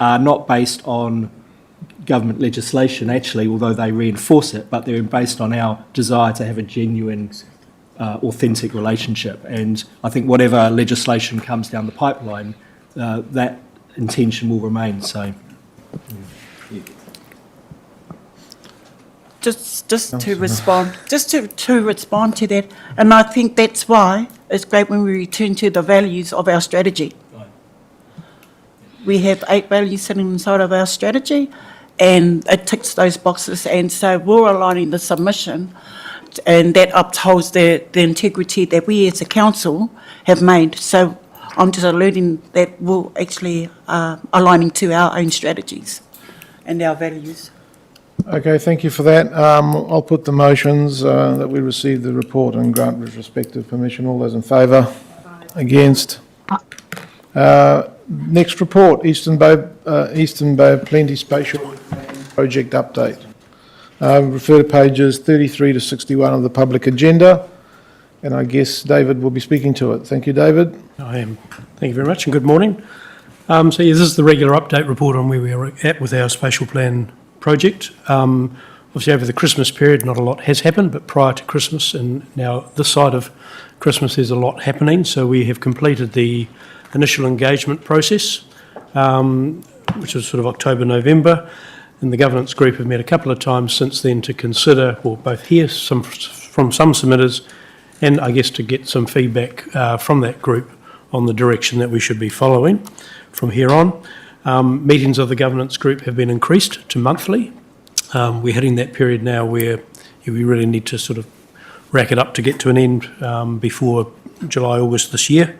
[SPEAKER 12] are not based on government legislation, actually, although they reinforce it, but they're based on our desire to have a genuine, authentic relationship. And I think whatever legislation comes down the pipeline, that intention will remain. So,
[SPEAKER 5] Just to respond to that, and I think that's why it's great when we return to the values of our strategy. We have 8 values sitting inside of our strategy, and it ticks those boxes, and so we're aligning the submission, and that upholds the integrity that we as a council have made. So I'm just alerting that we're actually aligning to our own strategies and our values.
[SPEAKER 1] Okay, thank you for that. I'll put the motions that we receive the report and grant respective permission. All those in favour? Against? Next report, Eastern Bay of Plenty Spatial Project Update. Refer to pages 33 to 61 of the public agenda, and I guess David will be speaking to it. Thank you, David.
[SPEAKER 15] I am. Thank you very much, and good morning. This is the regular update report on where we are at with our spatial plan project. Obviously, over the Christmas period, not a lot has happened, but prior to Christmas and now this side of Christmas, there's a lot happening. So we have completed the initial engagement process, which was sort of October, November, and the governance group have met a couple of times since then to consider, or both hear from some submitters, and I guess to get some feedback from that group on the direction that we should be following from here on. Meetings of the governance group have been increased to monthly. We're hitting that period now where we really need to sort of rack it up to get to an end before July, August this year.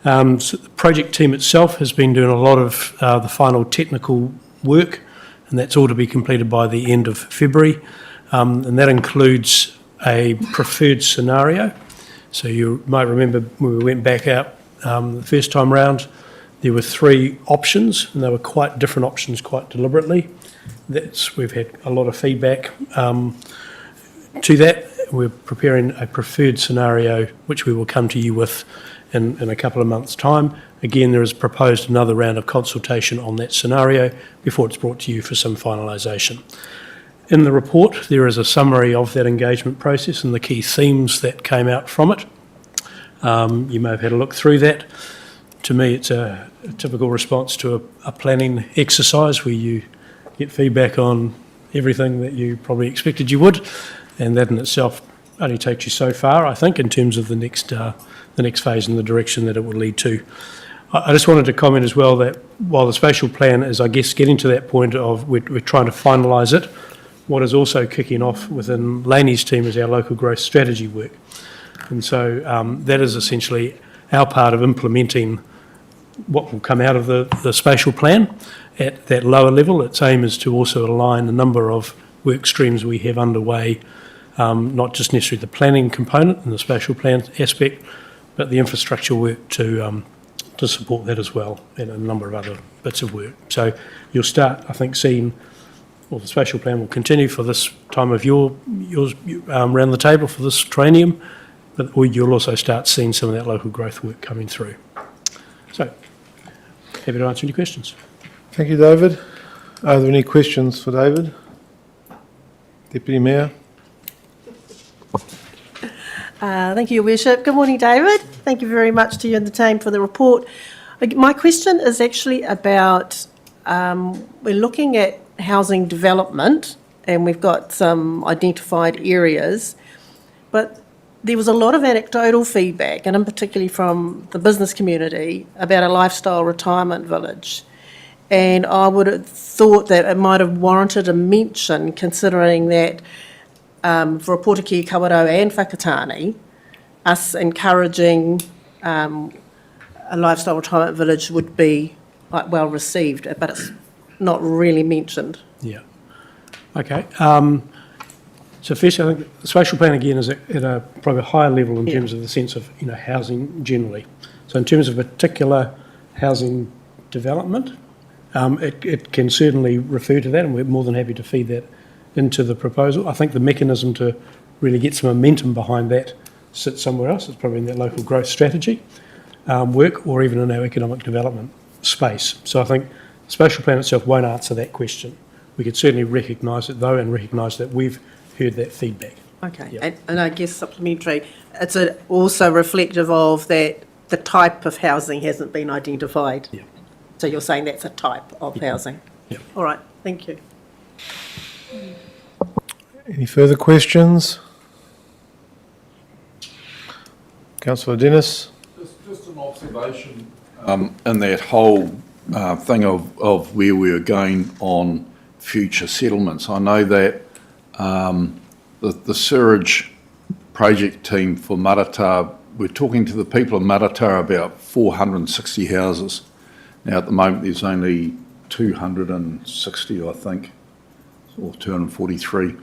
[SPEAKER 15] So the project team itself has been doing a lot of the final technical work, and that's all to be completed by the end of February. And that includes a preferred scenario. So you might remember when we went back out the first time round, there were 3 options, and they were quite different options quite deliberately. We've had a lot of feedback to that. We're preparing a preferred scenario, which we will come to you with in a couple of months' time. Again, there is proposed another round of consultation on that scenario before it's brought to you for some finalisation. In the report, there is a summary of that engagement process and the key themes that came out from it. You may have had a look through that. To me, it's a typical response to a planning exercise where you get feedback on everything that you probably expected you would, and that in itself only takes you so far, I think, in terms of the next phase and the direction that it will lead to. I just wanted to comment as well that while the spatial plan is, I guess, getting to that point of we're trying to finalise it, what is also kicking off within Laney's team is our local growth strategy work. And so that is essentially our part of implementing what will come out of the spatial plan at that lower level. Its aim is to also align a number of work streams we have underway, not just necessarily the planning component and the spatial plan aspect, but the infrastructure work to support that as well, and a number of other bits of work. So you'll start, I think, seeing, well, the spatial plan will continue for this time of yours around the table for this triennium, but you'll also start seeing some of that local growth work coming through. So, happy to answer any questions.
[SPEAKER 1] Thank you, David. Are there any questions for David? Deputy Mayor?
[SPEAKER 4] Thank you, Your Worship. Good morning, David. Thank you very much to you and the team for the report. My question is actually about, we're looking at housing development and we've got some identified areas, but there was a lot of anecdotal feedback, and in particularly from the business community, about a lifestyle retirement village. And I would have thought that it might have warranted a mention, considering that for Portakī, Kawerau and Whakatane, us encouraging a lifestyle retirement village would be like well received, but it's not really mentioned.
[SPEAKER 15] Yeah. Okay. So firstly, I think the spatial plan again is at a probably a higher level in terms of the sense of housing generally. So in terms of particular housing development, it can certainly refer to that, and we're more than happy to feed that into the proposal. I think the mechanism to really get some momentum behind that sits somewhere else. It's probably in that local growth strategy work, or even in our economic development space. So I think the spatial plan itself won't answer that question. We could certainly recognise it though, and recognise that we've heard that feedback.
[SPEAKER 4] Okay,
[SPEAKER 15] Yep.
[SPEAKER 4] and I guess supplementary, it's also reflective of that the type of housing hasn't been identified.
[SPEAKER 15] Yeah.
[SPEAKER 4] So you're saying that's a type of housing?
[SPEAKER 15] Yeah.
[SPEAKER 4] All right, thank you.
[SPEAKER 1] Any further questions? Councillor Dennis?
[SPEAKER 7] Just an observation.
[SPEAKER 6] In that whole thing of where we are going on future settlements, I know that the sewerage project team for Maratā, we're talking to the people of Maratā about 460 houses. Now at the moment there's only 260, I think, or 243.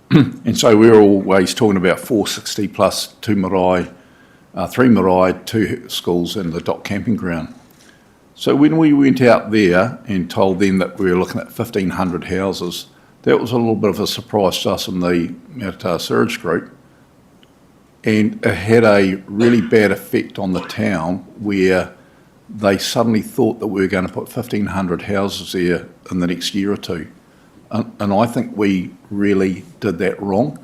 [SPEAKER 6] And so we're always talking about 460 plus 2 marae, 3 marae, 2 schools and the dock camping ground. So when we went out there and told them that we were looking at 1,500 houses, that was a little bit of a surprise to us in the Maratā Sewerage Group. And it had a really bad effect on the town where they suddenly thought that we were going to put 1,500 houses there in the next year or two. And I think we really did that wrong.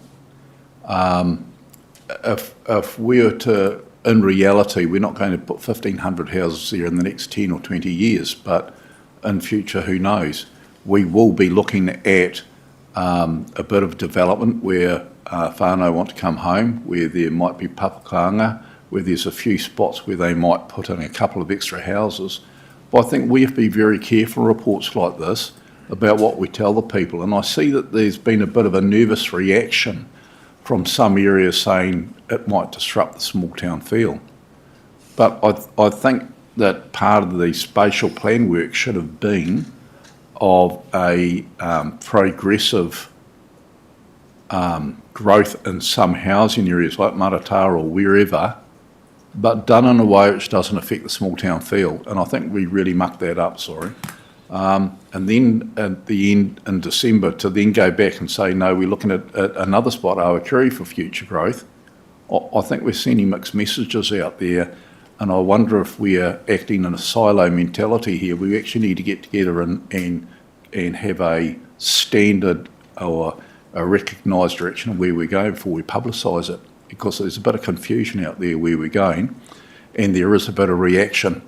[SPEAKER 6] If we were to, in reality, we're not going to put 1,500 houses there in the next 10 or 20 years, but in future, who knows? We will be looking at a bit of development where whānau want to come home, where there might be papakanga, where there's a few spots where they might put in a couple of extra houses. But I think we have to be very careful in reports like this about what we tell the people. And I see that there's been a bit of a nervous reaction from some areas saying it might disrupt the small town feel. But I think that part of the spatial plan work should have been of a progressive growth in some housing areas like Maratā or wherever, but done in a way which doesn't affect the small town feel. And I think we really mucked that up, sorry. And then at the end in December to then go back and say, no, we're looking at another spot, Awakiri, for future growth. I think we're sending mixed messages out there
[SPEAKER 16] And I wonder if we are acting in a silo mentality here. We actually need to get together and have a standard or a recognised direction of where we're going before we publicise it, because there's a bit of confusion out there where we're going, and there is a bit of reaction.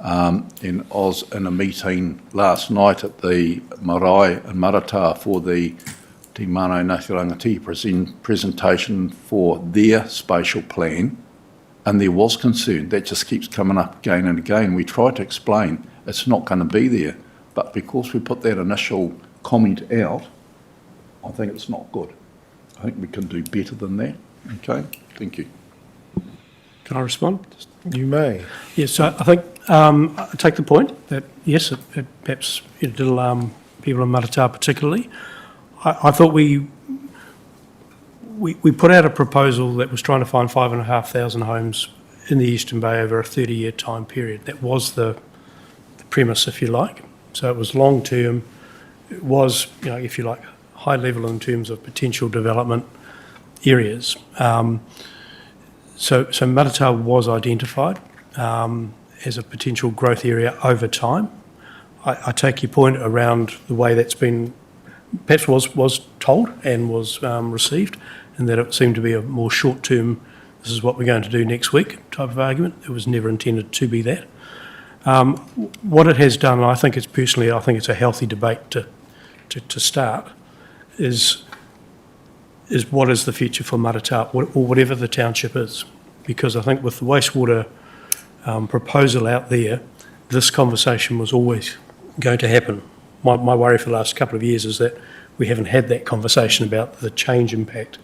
[SPEAKER 16] In Oz, in a meeting last night at the Marae in Marata for the Te Mano Ngāti Rangatihi presentation for their spatial plan, and there was concern. That just keeps coming up again and again. We tried to explain it's not going to be there, but because we put that initial comment out, I think it's not good. I think we can do better than that. Okay, thank you.
[SPEAKER 15] Can I respond?
[SPEAKER 1] You may.
[SPEAKER 15] Yes, so I think I take the point that, yes, it perhaps it did alarm people in Marata particularly. I thought we put out a proposal that was trying to find 5,500 homes in the Eastern Bay over a 30-year time period. That was the premise, if you like. So it was long-term. It was, if you like, high level in terms of potential development areas. So Marata was identified as a potential growth area over time. I take your point around the way that's been, perhaps was told and was received, and that it seemed to be a more short-term, this is what we're going to do next week type of argument. It was never intended to be that. What it has done, and I think it's a healthy debate to start, is what is the future for Marata, or whatever the township is. Because I think with the wastewater proposal out there, this conversation was always going to happen. My worry for the last couple of years is that we haven't had that conversation about the change impact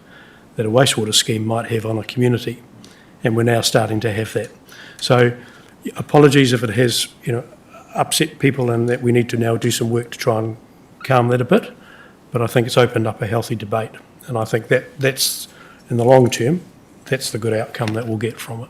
[SPEAKER 15] that a wastewater scheme might have on a community, and we're now starting to have that. So apologies if it has upset people, and that we need to now do some work to try and calm that a bit, but I think it's opened up a healthy debate, and I think that's, in the long term, that's the good outcome that we'll get from it.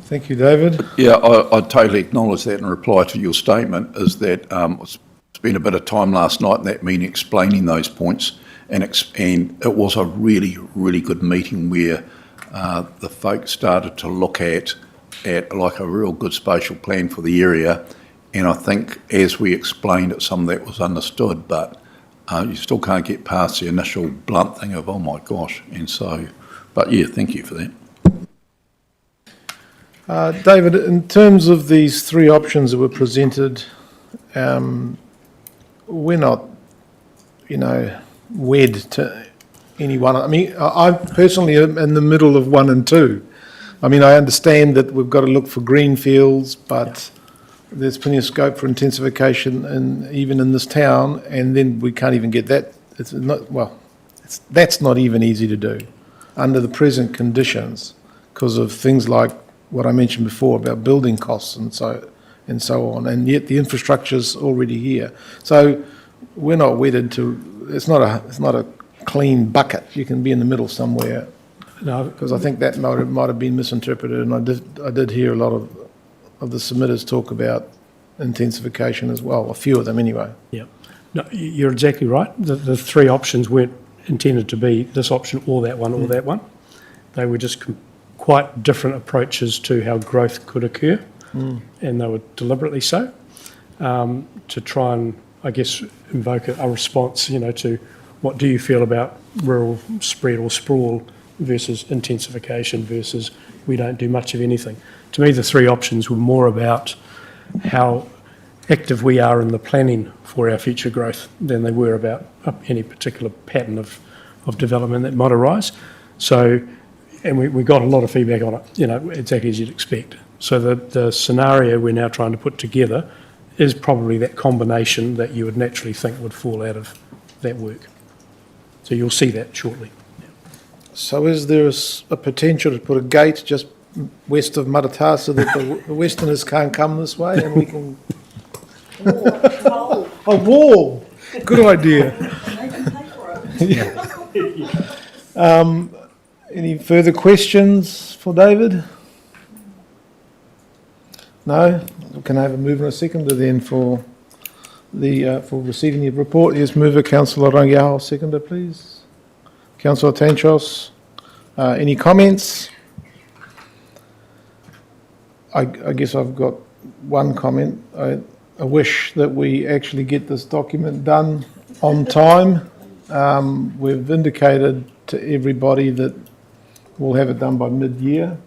[SPEAKER 1] Thank you, David.
[SPEAKER 16] Yeah, I totally acknowledge that in reply to your statement, is that it's been a bit of time last night, and that means explaining those points, and it was a really, really good meeting where the folks started to look at like a real good spatial plan for the area, and I think as we explained it, some of that was understood, but you still can't get past the initial blunt thing of, oh my gosh, and so, but yeah, thank you for that.
[SPEAKER 1] David, in terms of these three options that were presented, we're not, wed to any one. I mean, I personally am in the middle of 1 and 2. I mean, I understand that we've got to look for green fields, but there's plenty of scope for intensification, even in this town, and then we can't even get that. It's not, that's not even easy to do under the present conditions because of things like what I mentioned before about building costs and so on, and yet the infrastructure's already here. So we're not wedded to. It's not a clean bucket. You can be in the middle somewhere. No, because I think that might have been misinterpreted, and I did hear a lot of the submitters talk about intensification as well, a few of them anyway.
[SPEAKER 15] Yeah, no, you're exactly right. The three options weren't intended to be this option or that one or that one. They were just quite different approaches to how growth could occur, and they were deliberately so, to try and, I guess, invoke a response, to what do you feel about rural spread or sprawl versus intensification versus we don't do much of anything. To me, the three options were more about how active we are in the planning for our future growth than they were about any particular pattern of development that might arise. So, and we got a lot of feedback on it, exactly as you'd expect. So the scenario we're now trying to put together is probably that combination that you would naturally think would fall out of that work. So you'll see that shortly.
[SPEAKER 1] So is there a potential to put a gate just west of Marata so that the Westerners can't come this way and we can... A wall! Good idea. Any further questions for David? No? Can I have a mover and a seconder then for receiving your report? Yes, mover, Councillor Rangiao. Seconder, please. Councillor Tanchos. Any comments? I guess I've got one comment. I wish that we actually get this document done on time. We've indicated to everybody that we'll have it done by mid-year.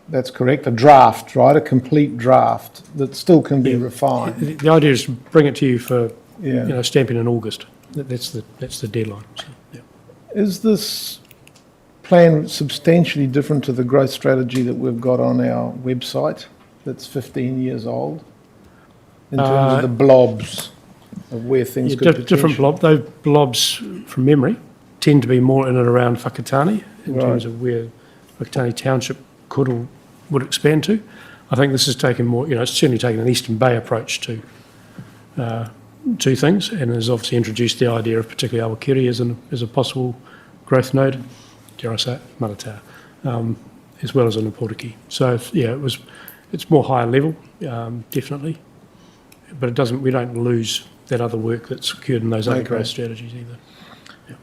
[SPEAKER 1] That's correct, a draft, right, a complete draft that still can be refined.
[SPEAKER 15] The idea is to bring it to you for,
[SPEAKER 1] Yeah.
[SPEAKER 15] stamping in August. That's the deadline. So, yeah.
[SPEAKER 1] Is this plan substantially different to the growth strategy that we've got on our website that's 15 years old? In terms of the blobs of where things could potentially...
[SPEAKER 15] Different blob. Those blobs, from memory, tend to be more in and around Whakatane, in terms of where Whakatane Township could or would expand to. I think this has taken more, it's certainly taken an Eastern Bay approach to things, and has obviously introduced the idea of particularly Awakiri as a possible growth node, dare I say it, Manatau, as well as an Portuguese. So, it's more higher level, definitely, but we don't lose that other work that's occurred in those other growth strategies either. Yeah.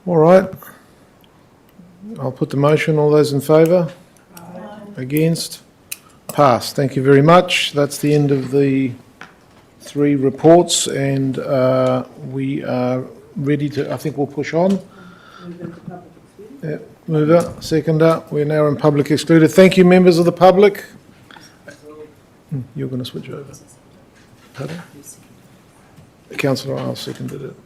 [SPEAKER 1] All right. I'll put the motion. All those in favour? Against? Passed. Thank you very much. That's the end of the 3 reports, and we are ready to, I think we'll push on. Yeah, mover, seconder. We're now in public excluded. Thank you, members of the public. You're going to switch over. Pardon? Councillor Isles seconded it.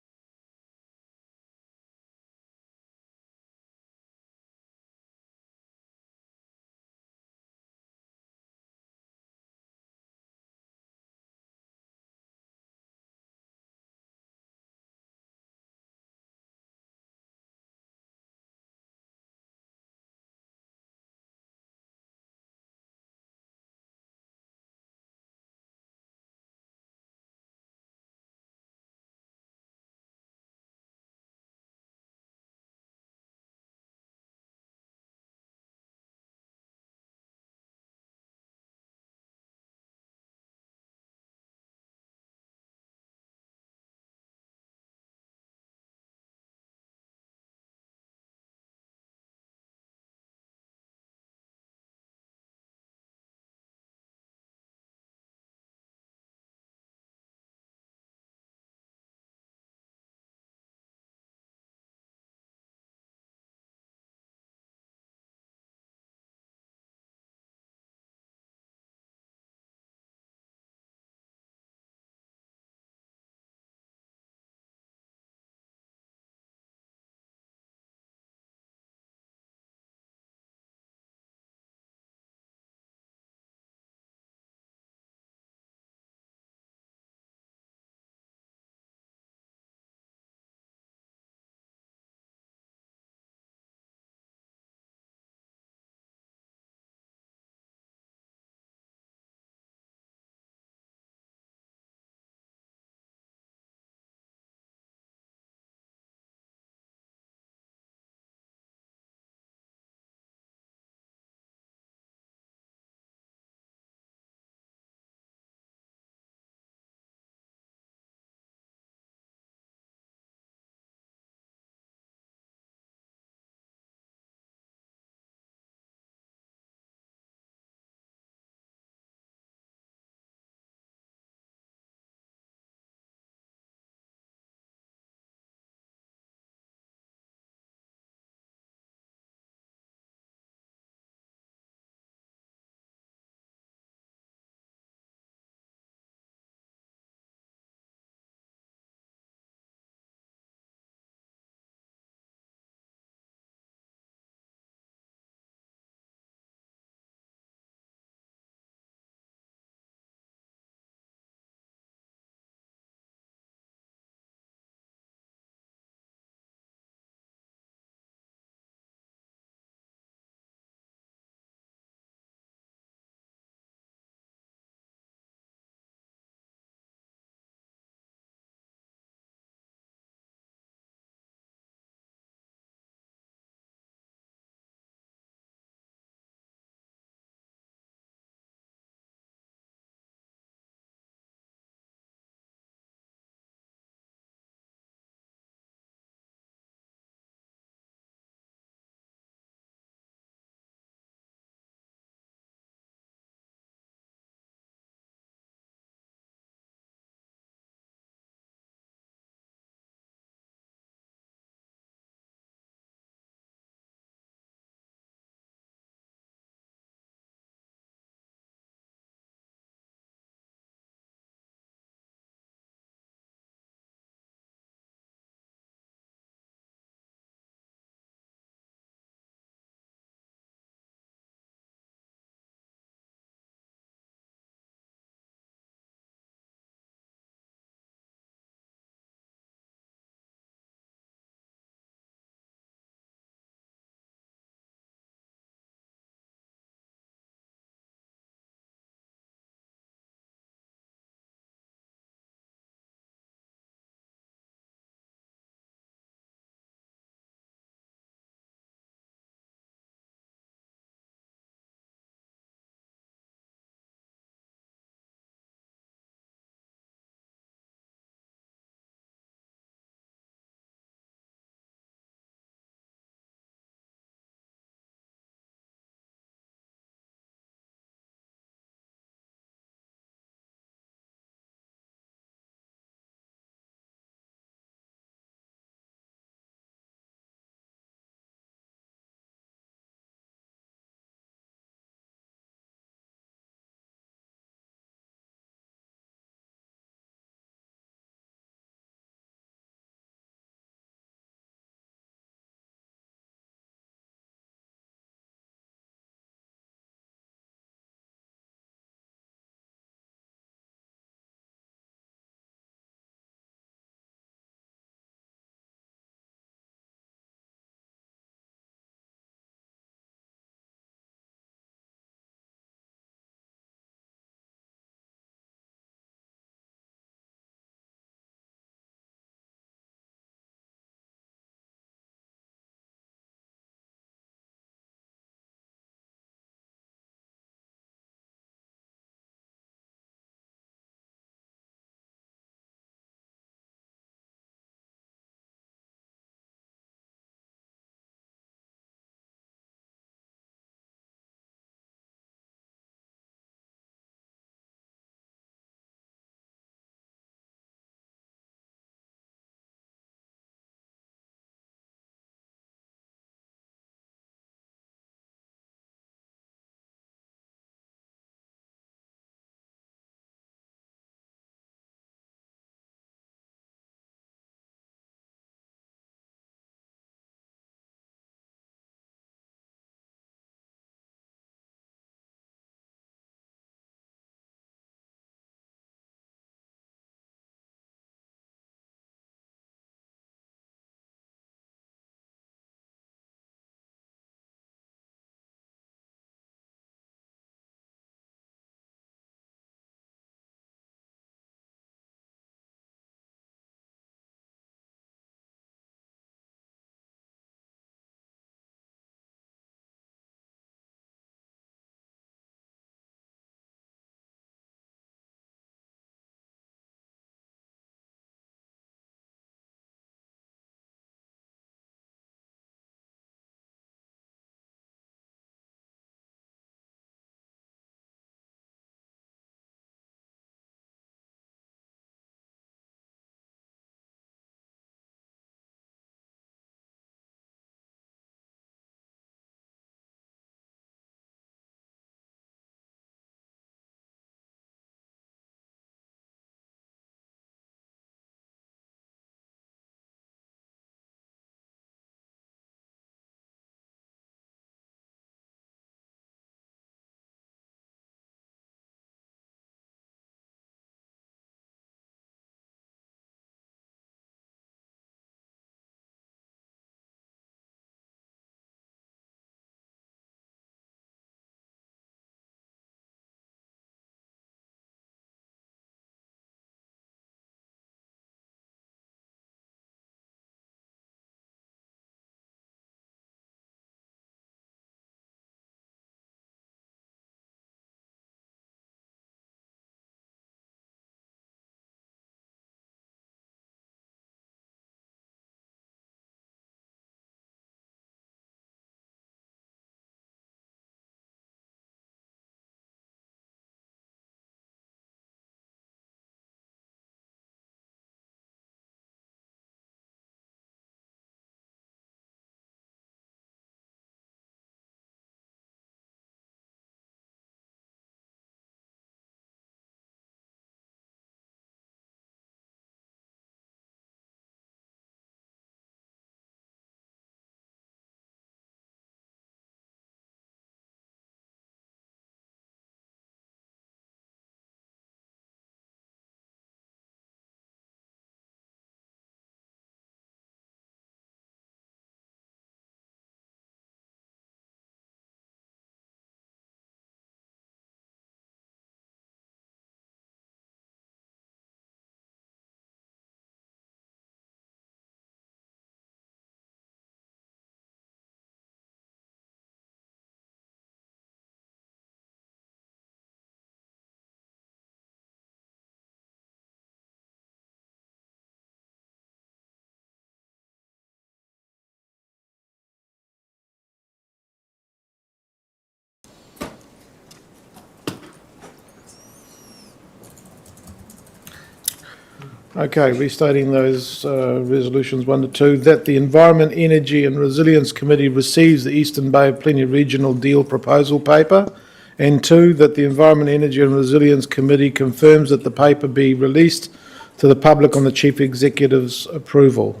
[SPEAKER 1] Okay, restating those resolutions 1 to 2, that the Environment, Energy and Resilience Committee receives the Eastern Bay of Plenty Regional Deal Proposal Paper, and 2, that the Environment, Energy and Resilience Committee confirms that the paper be released to the public on the Chief Executive's approval.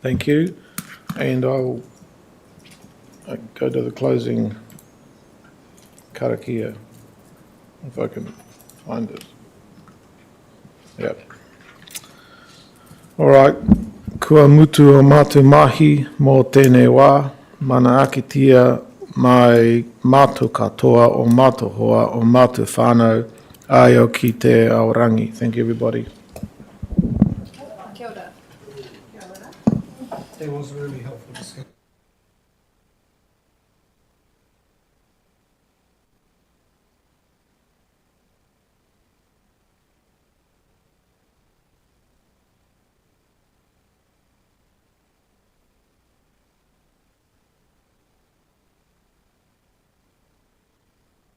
[SPEAKER 1] Thank you. And I'll go to the closing karakia, if I can find it. Yep. All right. Kua mutu o mātu mahi mō tēnei wā, mana akitia mai mātu katoa o mātu hoa o mātu whānau, ai ki te aorangi. Thank you, everybody.
[SPEAKER 13] That was a really helpful discussion.